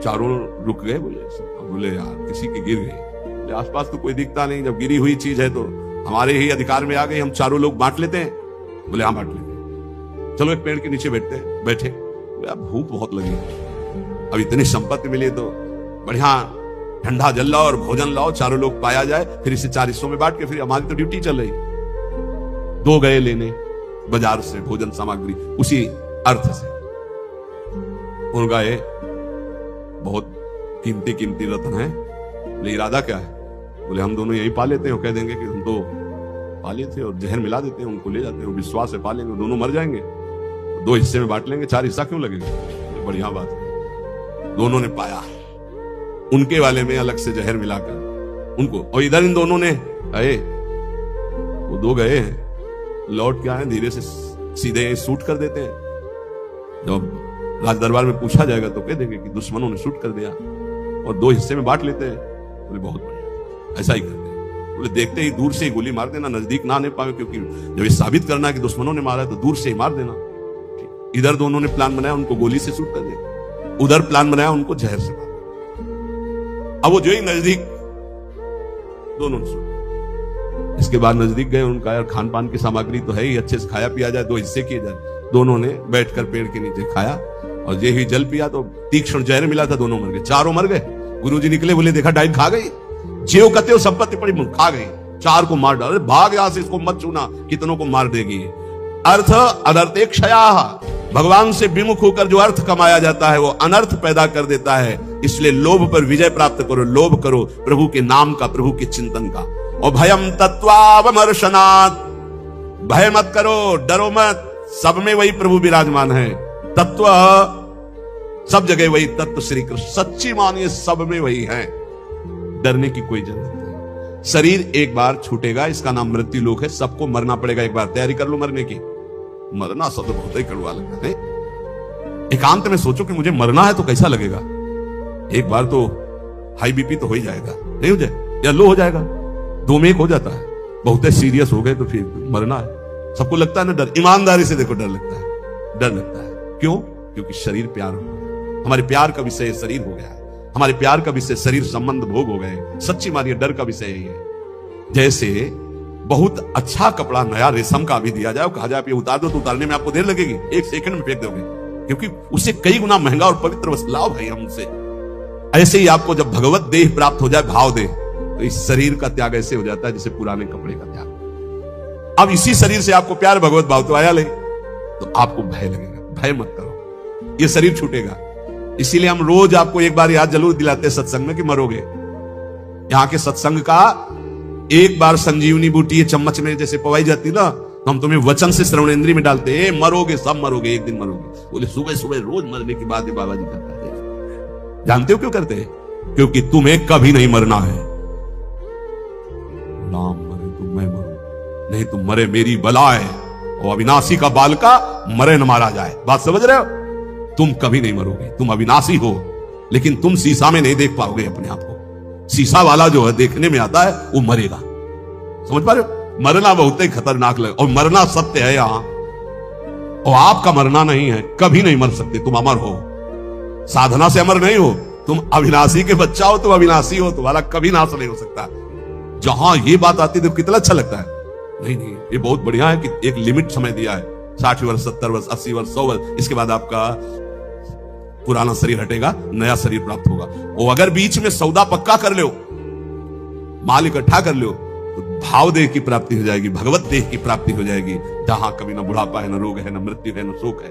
चारों रुक गए, बोले यार किसी की गिर गई। बोले आसपास तो कोई दिखता नहीं, जब गिरी हुई चीज है तो हमारे ही अधिकार में आ गई, हम चारों लोग बांट लेते हैं। बोले हाँ बांट लेते हैं, चलो एक पेड़ के नीचे बैठते हैं। बैठे, भूख बहुत लगी, अब इतनी संपत्ति मिली तो बढ़िया ठंडा जल लाओ और भोजन लाओ, चारों लोग पाया जाए, फिर इसे 4 हिस्सों में बांट के, फिर हमारी तो ड्यूटी चल रही। 2 गए लेने बाजार से भोजन सामग्री, उसी अर्थ से। उन गए, बहुत कीमती कीमती रत्न है। बोले इरादा क्या है? बोले हम दोनों यही पा लेते हैं, कह देंगे कि हम तो पाले थे और जहर मिला देते हैं, उनको ले जाते हैं, विश्वास है पालेंगे, दोनों मर जाएंगे, 2 हिस्से में बांट लेंगे, 4 हिस्सा क्यों लगेगा? तो बढ़िया बात है। दोनों ने पाया, उनके वाले में अलग से जहर मिलाकर उनको, और इधर इन दोनों ने आए, वो दो गए हैं, लौट के आए, धीरे से सीधे शूट कर देते हैं। जब राज दरबार में पूछा जाएगा तो कह देंगे कि दुश्मनों ने शूट कर दिया, और दो हिस्से में बांट लेते हैं। बोले बहुत बढ़िया, ऐसा ही करते हैं। बोले देखते ही दूर से ही गोली मार देना, नजदीक ना आने पाए, क्योंकि जब ये साबित करना है कि दुश्मनों ने मारा है तो दूर से ही मार देना। इधर दोनों ने प्लान बनाया उनको गोली से शूट कर दिया, उधर प्लान बनाया उनको जहर से मार। अब वो जो ही नजदीक, दोनों ने शूट। इसके बाद नजदीक गए, उनका यार खान पान की सामग्री तो है ही, अच्छे से खाया पिया जाए, दो हिस्से किए जाए। दोनों ने बैठकर पेड़ के नीचे खाया, और ये ही जल पिया तो तीक्ष्ण जहर मिला था, दोनों मर गए, चारों मर गए। गुरुजी निकले, बोले देखा डाइट खा गई, जेव कते संपत्ति पड़ी खा गई, चार को मार डाले, भाग यहां से, इसको मत छूना, कितनों को मार देगी। अर्थ अनर्थे क्षया, भगवान से विमुख होकर जो अर्थ कमाया जाता है वो अनर्थ पैदा कर देता है। इसलिए लोभ पर विजय प्राप्त करो, लोभ करो प्रभु के नाम का, प्रभु के चिंतन का। और भयम तत्वावमर्शनात्, भय मत करो, डरो मत, सब में वही प्रभु विराजमान है। तत्व सब जगह वही, तत्व श्री कृष्ण, सच्ची मानिए सब में वही है, डरने की कोई जरूरत नहीं। शरीर एक बार छूटेगा, इसका नाम मृत्यु लोक है, सबको मरना पड़ेगा एक बार, तैयारी कर लो मरने की। मरना सब तो बहुत ही कड़वा लगता है। एकांत में सोचो कि मुझे मरना है तो कैसा लगेगा। एक बार तो हाई बीपी तो हो ही जाएगा, नहीं हो जाए या लो हो जाएगा, दो में एक हो जाता है। बहुत सीरियस हो गए तो फिर मरना है, सबको लगता है ना डर। ईमानदारी से देखो, डर लगता है, डर लगता है। क्यों? क्योंकि शरीर प्यार हो गया, हमारे प्यार का विषय शरीर हो गया है, हमारे प्यार का विषय शरीर संबंध भोग हो गए। सच्ची मानिए डर का विषय यही है। जैसे बहुत अच्छा कपड़ा नया रेशम का भी दिया जाए, कहा जाए ये उतार दो, तो उतारने में आपको देर लगेगी, एक सेकंड में फेंक दोगे, क्योंकि उससे कई गुना महंगा और पवित्र वस्तु लाओ भाई हमसे। ऐसे ही आपको जब भगवत देह प्राप्त हो जाए, भाव दे, तो इस शरीर का त्याग ऐसे हो जाता है जैसे पुराने कपड़े का त्याग। अब इसी शरीर से आपको प्यार भगवत भाव तो आया ले, तो आपको भय लगेगा। भय मत करो, ये शरीर छूटेगा। इसीलिए हम रोज आपको एक बार याद जरूर दिलाते हैं सत्संग में कि मरोगे। यहां के सत्संग का एक बार संजीवनी बूटी ये चम्मच में जैसे पवाई जाती ना, तो हम तुम्हें वचन से श्रवणेंद्रिय में डालते हैं, मरोगे, सब मरोगे, एक दिन मरोगे। बोले सुबह सुबह रोज मरने की बात है बाबा जी करते हैं। जानते हो क्यों करते हैं? क्योंकि तुम्हें कभी नहीं मरना है। राम मरे तो मैं मरूं, नहीं तुम मरे मेरी बला है। और अविनाशी का बालका मरे न मारा जाए, बात समझ रहे हो? तुम कभी नहीं मरोगे, तुम अविनाशी हो, लेकिन तुम शीशा में नहीं देख पाओगे अपने आप को। शीशा वाला जो है देखने में आता है वो मरेगा, समझ पा रहे हो? मरना बहुत ही खतरनाक लगे, और मरना सत्य है यहां, और आपका मरना नहीं है, कभी नहीं मर सकते, तुम अमर हो। साधना से अमर नहीं हो, तुम अविनाशी के बच्चा हो, तुम अविनाशी हो, तुम्हारा कभी नाश नहीं हो सकता। जहां ये बात आती है तो कितना अच्छा लगता है। नहीं नहीं, ये बहुत बढ़िया है कि एक लिमिट समय दिया है, 60 वर्ष, 70 वर्ष, 80 वर्ष, 100 वर्ष, इसके बाद आपका पुराना शरीर हटेगा, नया शरीर प्राप्त होगा। और अगर बीच में सौदा पक्का कर लो, माल इकट्ठा कर लो, तो भाव देह की प्राप्ति हो जाएगी, भगवत देह की प्राप्ति हो जाएगी, जहां कभी ना बुढ़ापा है, ना रोग है, ना मृत्यु है, ना शोक है।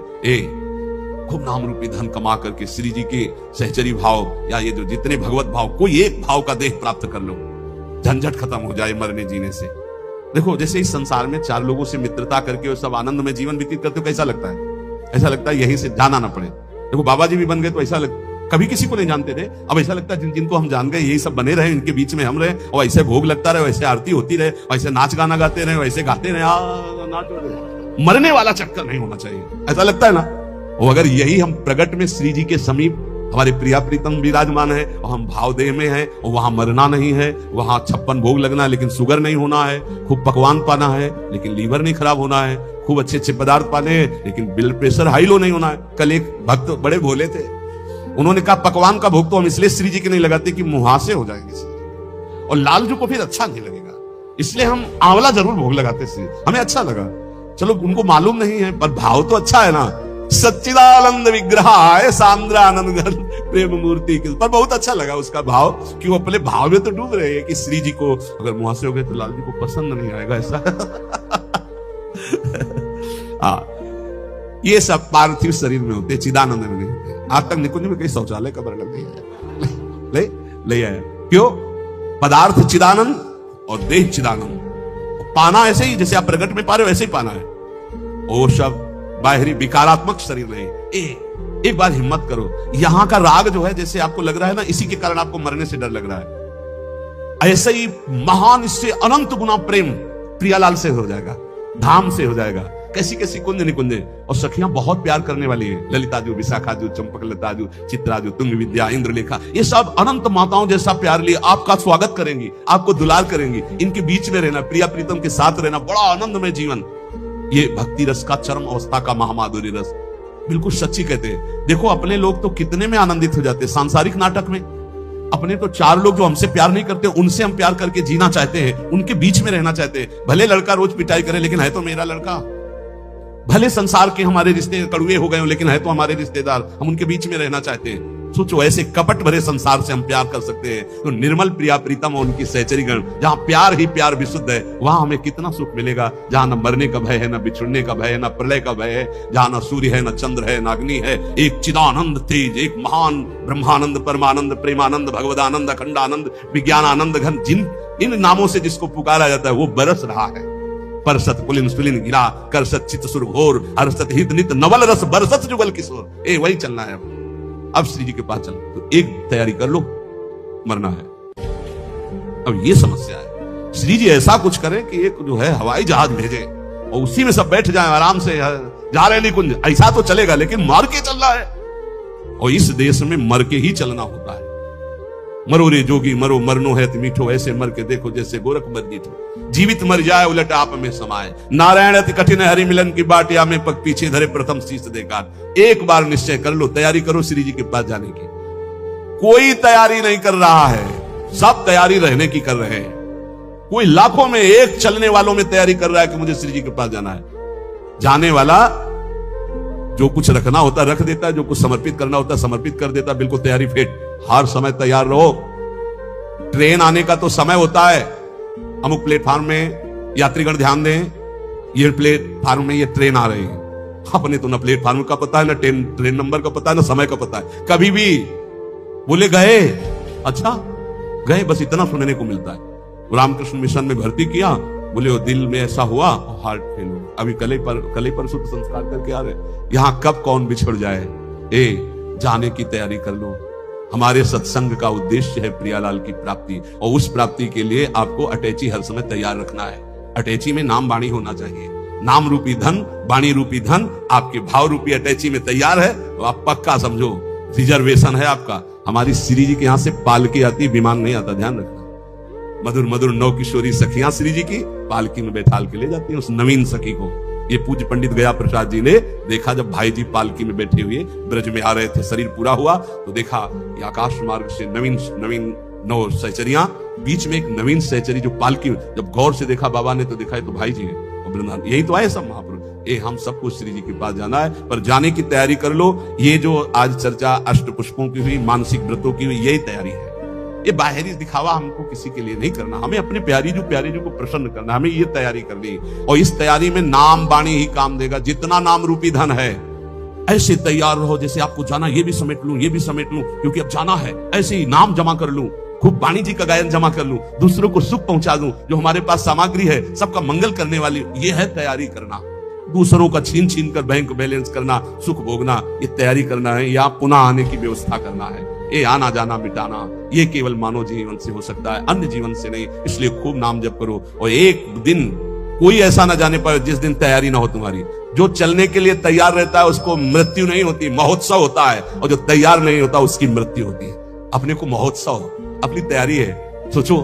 खूब नाम रूपी धन कमा करके श्री जी के सहचरी भाव या ये जो जितने भगवत भाव, कोई एक भाव का देह प्राप्त कर लो, झंझट खत्म हो जाए मरने जीने से। देखो जैसे इस संसार में 4 लोगों से मित्रता करके और सब आनंद में जीवन व्यतीत करते हो, कैसा लगता है? ऐसा लगता है यहीं से जाना ना पड़े। देखो बाबा जी भी बन गए तो ऐसा कभी किसी को नहीं जानते थे, अब ऐसा लगता है जिनको हम जान गए यही सब बने रहे, इनके बीच में हम रहे, और ऐसे भोग लगता रहे, वैसे आरती होती रहे, वैसे नाच गाना गाते रहे, वैसे गाते रहे। मरने वाला चक्कर नहीं होना चाहिए, ऐसा लगता है ना। और अगर यही हम प्रगट में श्री जी के समीप हमारे प्रिया प्रीतम विराजमान है, और हम भाव देह में हैं, और वहां मरना नहीं है, वहां 56 भोग लगना है लेकिन शुगर नहीं होना है, खूब पकवान पाना है लेकिन लीवर नहीं खराब होना है, खूब अच्छे अच्छे पदार्थ पाने हैं लेकिन ब्लड प्रेशर हाई लो नहीं होना है। कल एक भक्त बड़े भोले थे, उन्होंने कहा पकवान का भोग तो हम इसलिए श्री जी के नहीं लगाते कि मुहासे हो जाएंगे और लालजू को फिर अच्छा नहीं लगेगा, इसलिए हम आंवला जरूर भोग लगाते श्री, हमें अच्छा लगा। चलो उनको मालूम नहीं है पर भाव तो अच्छा है ना। सच्चिदानंद विग्रहाय सांद्रानंद प्रेम मूर्ति, पर बहुत अच्छा लगा उसका भाव कि वो अपने भाव में तो डूब रहे हैं कि श्री जी को अगर मुहासे हो गए तो लाल जी को पसंद नहीं आएगा, ऐसा। ये सब पार्थिव शरीर में होते, चिदानंद में नहीं होते। आज तक निकुंज में कहीं शौचालय का वर्णन नहीं है, ले आया। क्यों? पदार्थ चिदानंद और देह चिदानंद। पाना ऐसे ही जैसे आप प्रगट में पा रहे हो वैसे ही पाना है। ओ शब्द बाहरी विकारात्मक शरीर नहीं। एक बार हिम्मत करो, यहां का राग जो है जैसे आपको लग रहा है ना, इसी के कारण आपको मरने से डर लग रहा है। ऐसे ही महान, इससे अनंत गुना प्रेम प्रियालाल से हो जाएगा, धाम से हो जाएगा। कैसी कैसी कुंज निकुंजे, और सखियां बहुत प्यार करने वाली है। ललिता जो, विशाखा जो, चंपक लता जो, चित्रा जो, तुंग विद्या, इंद्रलेखा, ये सब अनंत माताओं जैसा प्यार लिए आपका स्वागत करेंगी, आपको दुलार करेंगी। इनके बीच में रहना, प्रिया प्रीतम के साथ रहना, बड़ा आनंदमय जीवन। ये भक्ति रस का चरम अवस्था का महामाधुरी रस, बिल्कुल सच्ची कहते हैं। देखो अपने लोग तो कितने में आनंदित हो जाते हैं सांसारिक नाटक में। अपने तो चार लोग जो हमसे प्यार नहीं करते, उनसे हम प्यार करके जीना चाहते हैं, उनके बीच में रहना चाहते हैं। भले लड़का रोज पिटाई करे, लेकिन है तो मेरा लड़का। भले संसार के हमारे रिश्ते कड़वे हो गए हो, लेकिन है तो हमारे रिश्तेदार, हम उनके बीच में रहना चाहते हैं। सोचो ऐसे कपट भरे संसार से हम प्यार कर सकते हैं, तो निर्मल प्रिया प्रीतम और उनकी सहचरी गण, जहां प्यार ही प्यार विशुद्ध है, वहां हमें कितना सुख मिलेगा। जहां न मरने का भय है, न बिछुड़ने का भय है, न प्रलय का भय है, जहां न सूर्य है, न चंद्र है, न अग्नि है, एक चिदानंद तेज, एक महान ब्रह्मानंद, परमानंद, प्रेमानंद, भगवदानंद, अखंडानंद, विज्ञानानंद घन, जिन इन नामों से जिसको पुकारा जाता है वो बरस रहा है। परसत पुलिन सुलिन गिरा, करसत चित सुर घोर, हर्षत हित नित नवल रस, बरसत जुगल किशोर। वही चलना है अब श्री जी के पास चल। तो एक तैयारी कर लो, मरना है। अब ये समस्या है, श्री जी ऐसा कुछ करें कि एक जो है हवाई जहाज भेजे और उसी में सब बैठ जाए आराम से, जा रहे निकुंज, ऐसा तो चलेगा, लेकिन मर के चलना है। और इस देश में मर के ही चलना होता है। मरो रे जोगी मरो, मरनो है मीठो, ऐसे मर के देखो जैसे गोरख मर जीठो। जीवित मर जाए उलट आप में समाये, नारायण अति कठिन हरि मिलन की बाटिया में पग पीछे धरे प्रथम शीश देकार। एक बार निश्चय कर लो, तैयारी करो श्री जी के पास जाने की। कोई तैयारी नहीं कर रहा है, सब तैयारी रहने की कर रहे हैं। कोई लाखों में एक चलने वालों में तैयारी कर रहा है कि मुझे श्री जी के पास जाना है। जाने वाला जो कुछ रखना होता रख देता है, जो कुछ समर्पित करना होता समर्पित कर देता, बिल्कुल तैयारी फिट। हर समय तैयार रहो। ट्रेन आने का तो समय होता है, अमुक प्लेटफार्म में यात्रीगण ध्यान दें, ये प्लेटफार्म में ये ट्रेन आ रही है। अपने तो ना प्लेटफार्म का पता है, ना ट्रेन नंबर का पता है, ना समय का पता है। कभी भी बोले गए, अच्छा गए, बस इतना सुनने को मिलता है। रामकृष्ण मिशन में भर्ती किया, बोले वो दिल में ऐसा हुआ, हार्ट फेल हो। अभी कल पर शुद्ध संस्कार करके आ रहे। यहां कब कौन बिछड़ जाए, जाने की तैयारी कर लो। हमारे सत्संग का उद्देश्य है प्रियालाल की प्राप्ति, और उस प्राप्ति के लिए आपको अटैची हर समय तैयार रखना है। अटैची में नाम वाणी होना चाहिए। नाम रूपी धन, वाणी रूपी धन आपके भाव रूपी अटैची में तैयार है, तो आप पक्का समझो रिजर्वेशन है आपका। हमारी श्री जी के यहां से पालकी आती, विमान नहीं आता, ध्यान रखना। मधुर मधुर नौ किशोरी सखियां श्री जी की पालकी में बैठाल के ले जाती हैं उस नवीन सखी को। ये पूज्य पंडित गया प्रसाद जी ने देखा, जब भाई जी पालकी में बैठे हुए ब्रज में आ रहे थे, शरीर पूरा हुआ, तो देखा ये आकाश मार्ग से नवीन नौ सहचरियां, बीच में एक नवीन सहचरी जो पालकी में, जब गौर से देखा बाबा ने तो देखा ये तो भाई जी है और वृंदावन, यही तो आए सब महापुरुष। हम सबको श्री जी के पास जाना है, पर जाने की तैयारी कर लो। ये जो आज चर्चा अष्टपुष्पों की हुई, मानसिक व्रतों की हुई, यही तैयारी है। ये बाहरी दिखावा हमको किसी के लिए नहीं करना, हमें अपने प्यारी जो को प्रसन्न करना, हमें ये तैयारी करनी। और इस तैयारी में नाम वाणी ही काम देगा। जितना नाम रूपी धन है, ऐसे तैयार रहो जैसे आपको जाना, ये भी समेट लूं, ये भी समेट लूं, क्योंकि अब जाना है। ऐसे ही नाम जमा कर लूं, खूब वाणी जी का गायन जमा कर लूं, दूसरों को सुख पहुंचा दूं, जो हमारे पास सामग्री है सबका मंगल करने वाली, ये है तैयारी करना। दूसरों का छीन छीन कर बैंक बैलेंस करना, सुख भोगना, ये तैयारी करना है, या पुनः आने की व्यवस्था करना है। ये आना जाना मिटाना, ये केवल मानव जीवन से हो सकता है, अन्य जीवन से नहीं। इसलिए खूब नाम जप करो, और एक दिन कोई ऐसा ना जाने पाए जिस दिन तैयारी ना हो तुम्हारी। जो चलने के लिए तैयार रहता है उसको मृत्यु नहीं होती, महोत्सव होता है, और जो तैयार नहीं होता उसकी मृत्यु होती है। अपने को महोत्सव, अपनी तैयारी है। सोचो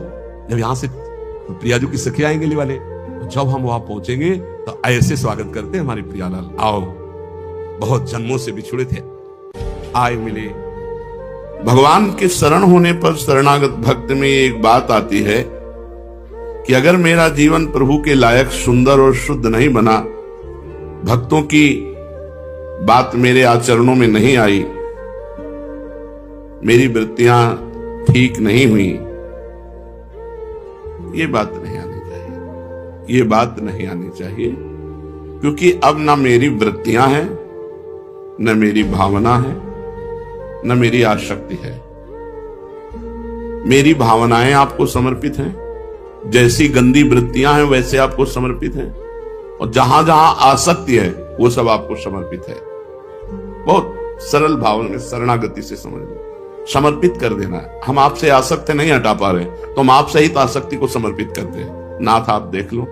जब यहां से प्रिया जी की सखियां आएंगे वाले, तो जब हम वहां पहुंचेंगे तो ऐसे स्वागत करते हैं हमारे प्रियालाल, आओ, बहुत जन्मों से बिछुड़े थे, आए मिले। भगवान के शरण होने पर शरणागत भक्त में एक बात आती है कि अगर मेरा जीवन प्रभु के लायक सुंदर और शुद्ध नहीं बना, भक्तों की बात मेरे आचरणों में नहीं आई, मेरी वृत्तियां ठीक नहीं हुई, ये बात नहीं आनी चाहिए। ये बात नहीं आनी चाहिए, क्योंकि अब ना मेरी वृत्तियां हैं, न मेरी भावना है, न मेरी आसक्ति है। मेरी भावनाएं आपको समर्पित हैं, जैसी गंदी वृत्तियां हैं वैसे आपको समर्पित हैं, और जहां जहां आसक्ति है वो सब आपको समर्पित है। बहुत सरल भाव में शरणागति से समझ लो। समर्पित कर देना है। हम आपसे आसक्ति नहीं हटा पा रहे तो हम आप सहित आसक्ति को समर्पित करते हैं। नाथ आप देख लो,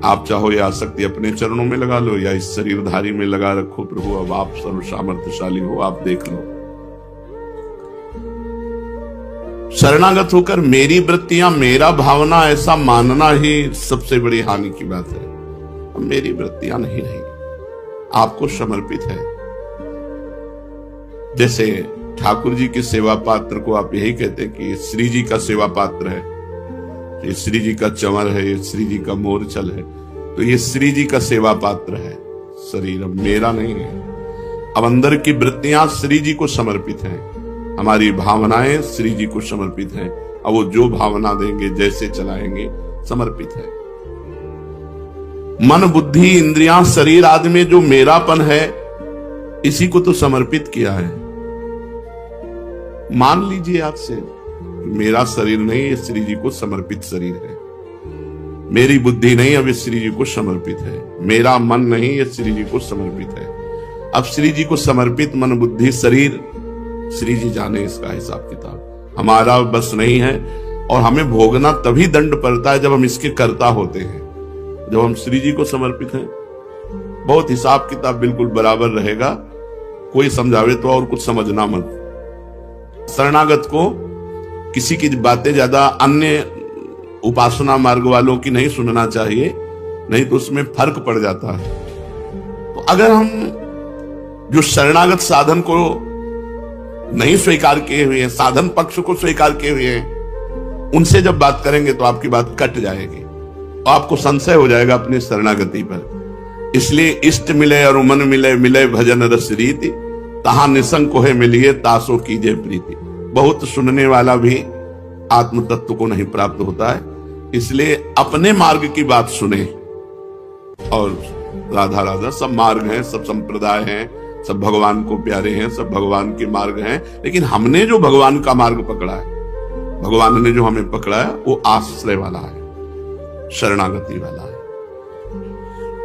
आप चाहो ये आसक्ति अपने चरणों में लगा लो या इस शरीरधारी में लगा रखो। प्रभु अब आप सर्व सामर्थ्यशाली हो, आप देख लो। शरणागत होकर मेरी वृत्तियां, मेरा भावना ऐसा मानना ही सबसे बड़ी हानि की बात है। अब मेरी वृत्तियां नहीं रहेंगी, आपको समर्पित है। जैसे ठाकुर जी के सेवा पात्र को आप यही कहते हैं कि श्री जी का सेवा पात्र है, ये श्री जी का चंवर है, ये श्री जी का मोरचल है, तो ये श्री जी का सेवा पात्र है। शरीर अब मेरा नहीं है। अब अंदर की वृत्तियां श्री जी को समर्पित हैं, हमारी भावनाएं श्री जी को समर्पित हैं। अब वो जो भावना देंगे, जैसे चलाएंगे, समर्पित है। मन बुद्धि इंद्रियां शरीर आदि में जो मेरापन है, इसी को तो समर्पित किया है। मान लीजिए आज से मेरा शरीर नहीं, ये श्री जी को समर्पित शरीर है। मेरी बुद्धि नहीं, अब ये श्री जी को समर्पित है। मेरा मन नहीं, ये श्री जी को समर्पित है। अब श्री जी को समर्पित मन बुद्धि शरीर श्री जी जाने इसका हिसाब किताब, हमारा बस नहीं है। और हमें भोगना तभी दंड पड़ता है जब हम इसके कर्ता होते हैं। जब हम श्री जी को समर्पित हैं, बहुत हिसाब किताब बिल्कुल बराबर रहेगा। कोई समझावे तो और कुछ समझना मत। शरणागत को किसी की बातें ज्यादा अन्य उपासना मार्ग वालों की नहीं सुनना चाहिए, नहीं तो उसमें फर्क पड़ जाता है। तो अगर हम जो शरणागत साधन को नहीं स्वीकार किए हुए हैं, साधन पक्ष को स्वीकार किए हुए हैं, उनसे जब बात करेंगे तो आपकी बात कट जाएगी, तो आपको संशय हो जाएगा अपनी शरणागति पर। इसलिए इष्ट मिले और मन मिले, मिले भजन रस रीति, तहां निसंग कोहे मिलिए, तासो कीजिए प्रीति। बहुत सुनने वाला भी आत्म तत्व को नहीं प्राप्त होता है। इसलिए अपने मार्ग की बात सुने। और राधा राधा सब मार्ग हैं, सब संप्रदाय हैं, सब भगवान को प्यारे हैं, सब भगवान के मार्ग हैं। लेकिन हमने जो भगवान का मार्ग पकड़ा है, भगवान ने जो हमें पकड़ा है, वो आश्रय वाला है, शरणागति वाला है।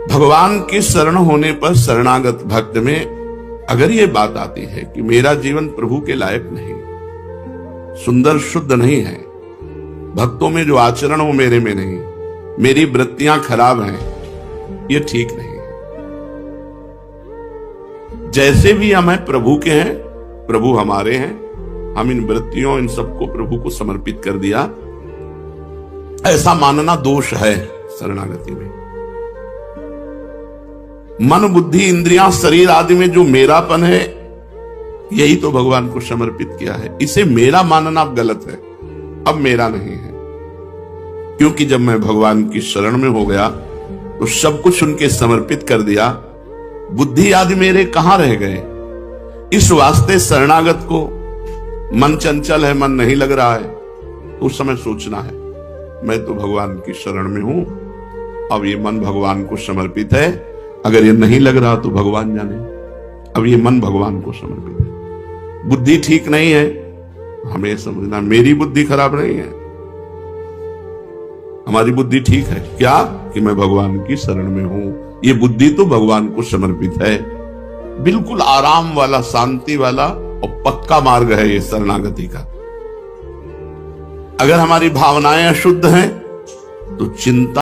भगवान की शरण होने पर शरणागत भक्त में अगर ये बात आती है कि मेरा जीवन प्रभु के लायक नहीं, सुंदर शुद्ध नहीं है, भक्तों में जो आचरण वो मेरे में नहीं, मेरी वृत्तियां खराब हैं, ये ठीक नहीं है। जैसे भी हम हैं प्रभु के हैं, प्रभु हमारे हैं, हम इन वृत्तियों इन सबको प्रभु को समर्पित कर दिया, ऐसा मानना दोष है शरणागति में। मन बुद्धि इंद्रियां शरीर आदि में जो मेरापन है, यही तो भगवान को समर्पित किया है। इसे मेरा मानना अब गलत है, अब मेरा नहीं है। क्योंकि जब मैं भगवान की शरण में हो गया तो सब कुछ उनके समर्पित कर दिया, बुद्धि आदि मेरे कहां रह गए। इस वास्ते शरणागत को मन चंचल है, मन नहीं लग रहा है, तो उस समय सोचना है मैं तो भगवान की शरण में हूं, अब ये मन भगवान को समर्पित है। अगर ये नहीं लग रहा तो भगवान जाने, अब ये मन भगवान को समर्पित है। बुद्धि ठीक नहीं है, हमें समझना मेरी बुद्धि खराब नहीं है, हमारी बुद्धि ठीक है। क्या कि मैं भगवान की शरण में हूं, ये बुद्धि तो भगवान को समर्पित है। बिल्कुल आराम वाला, शांति वाला और पक्का मार्ग है ये शरणागति का। अगर हमारी भावनाएं अशुद्ध हैं तो चिंता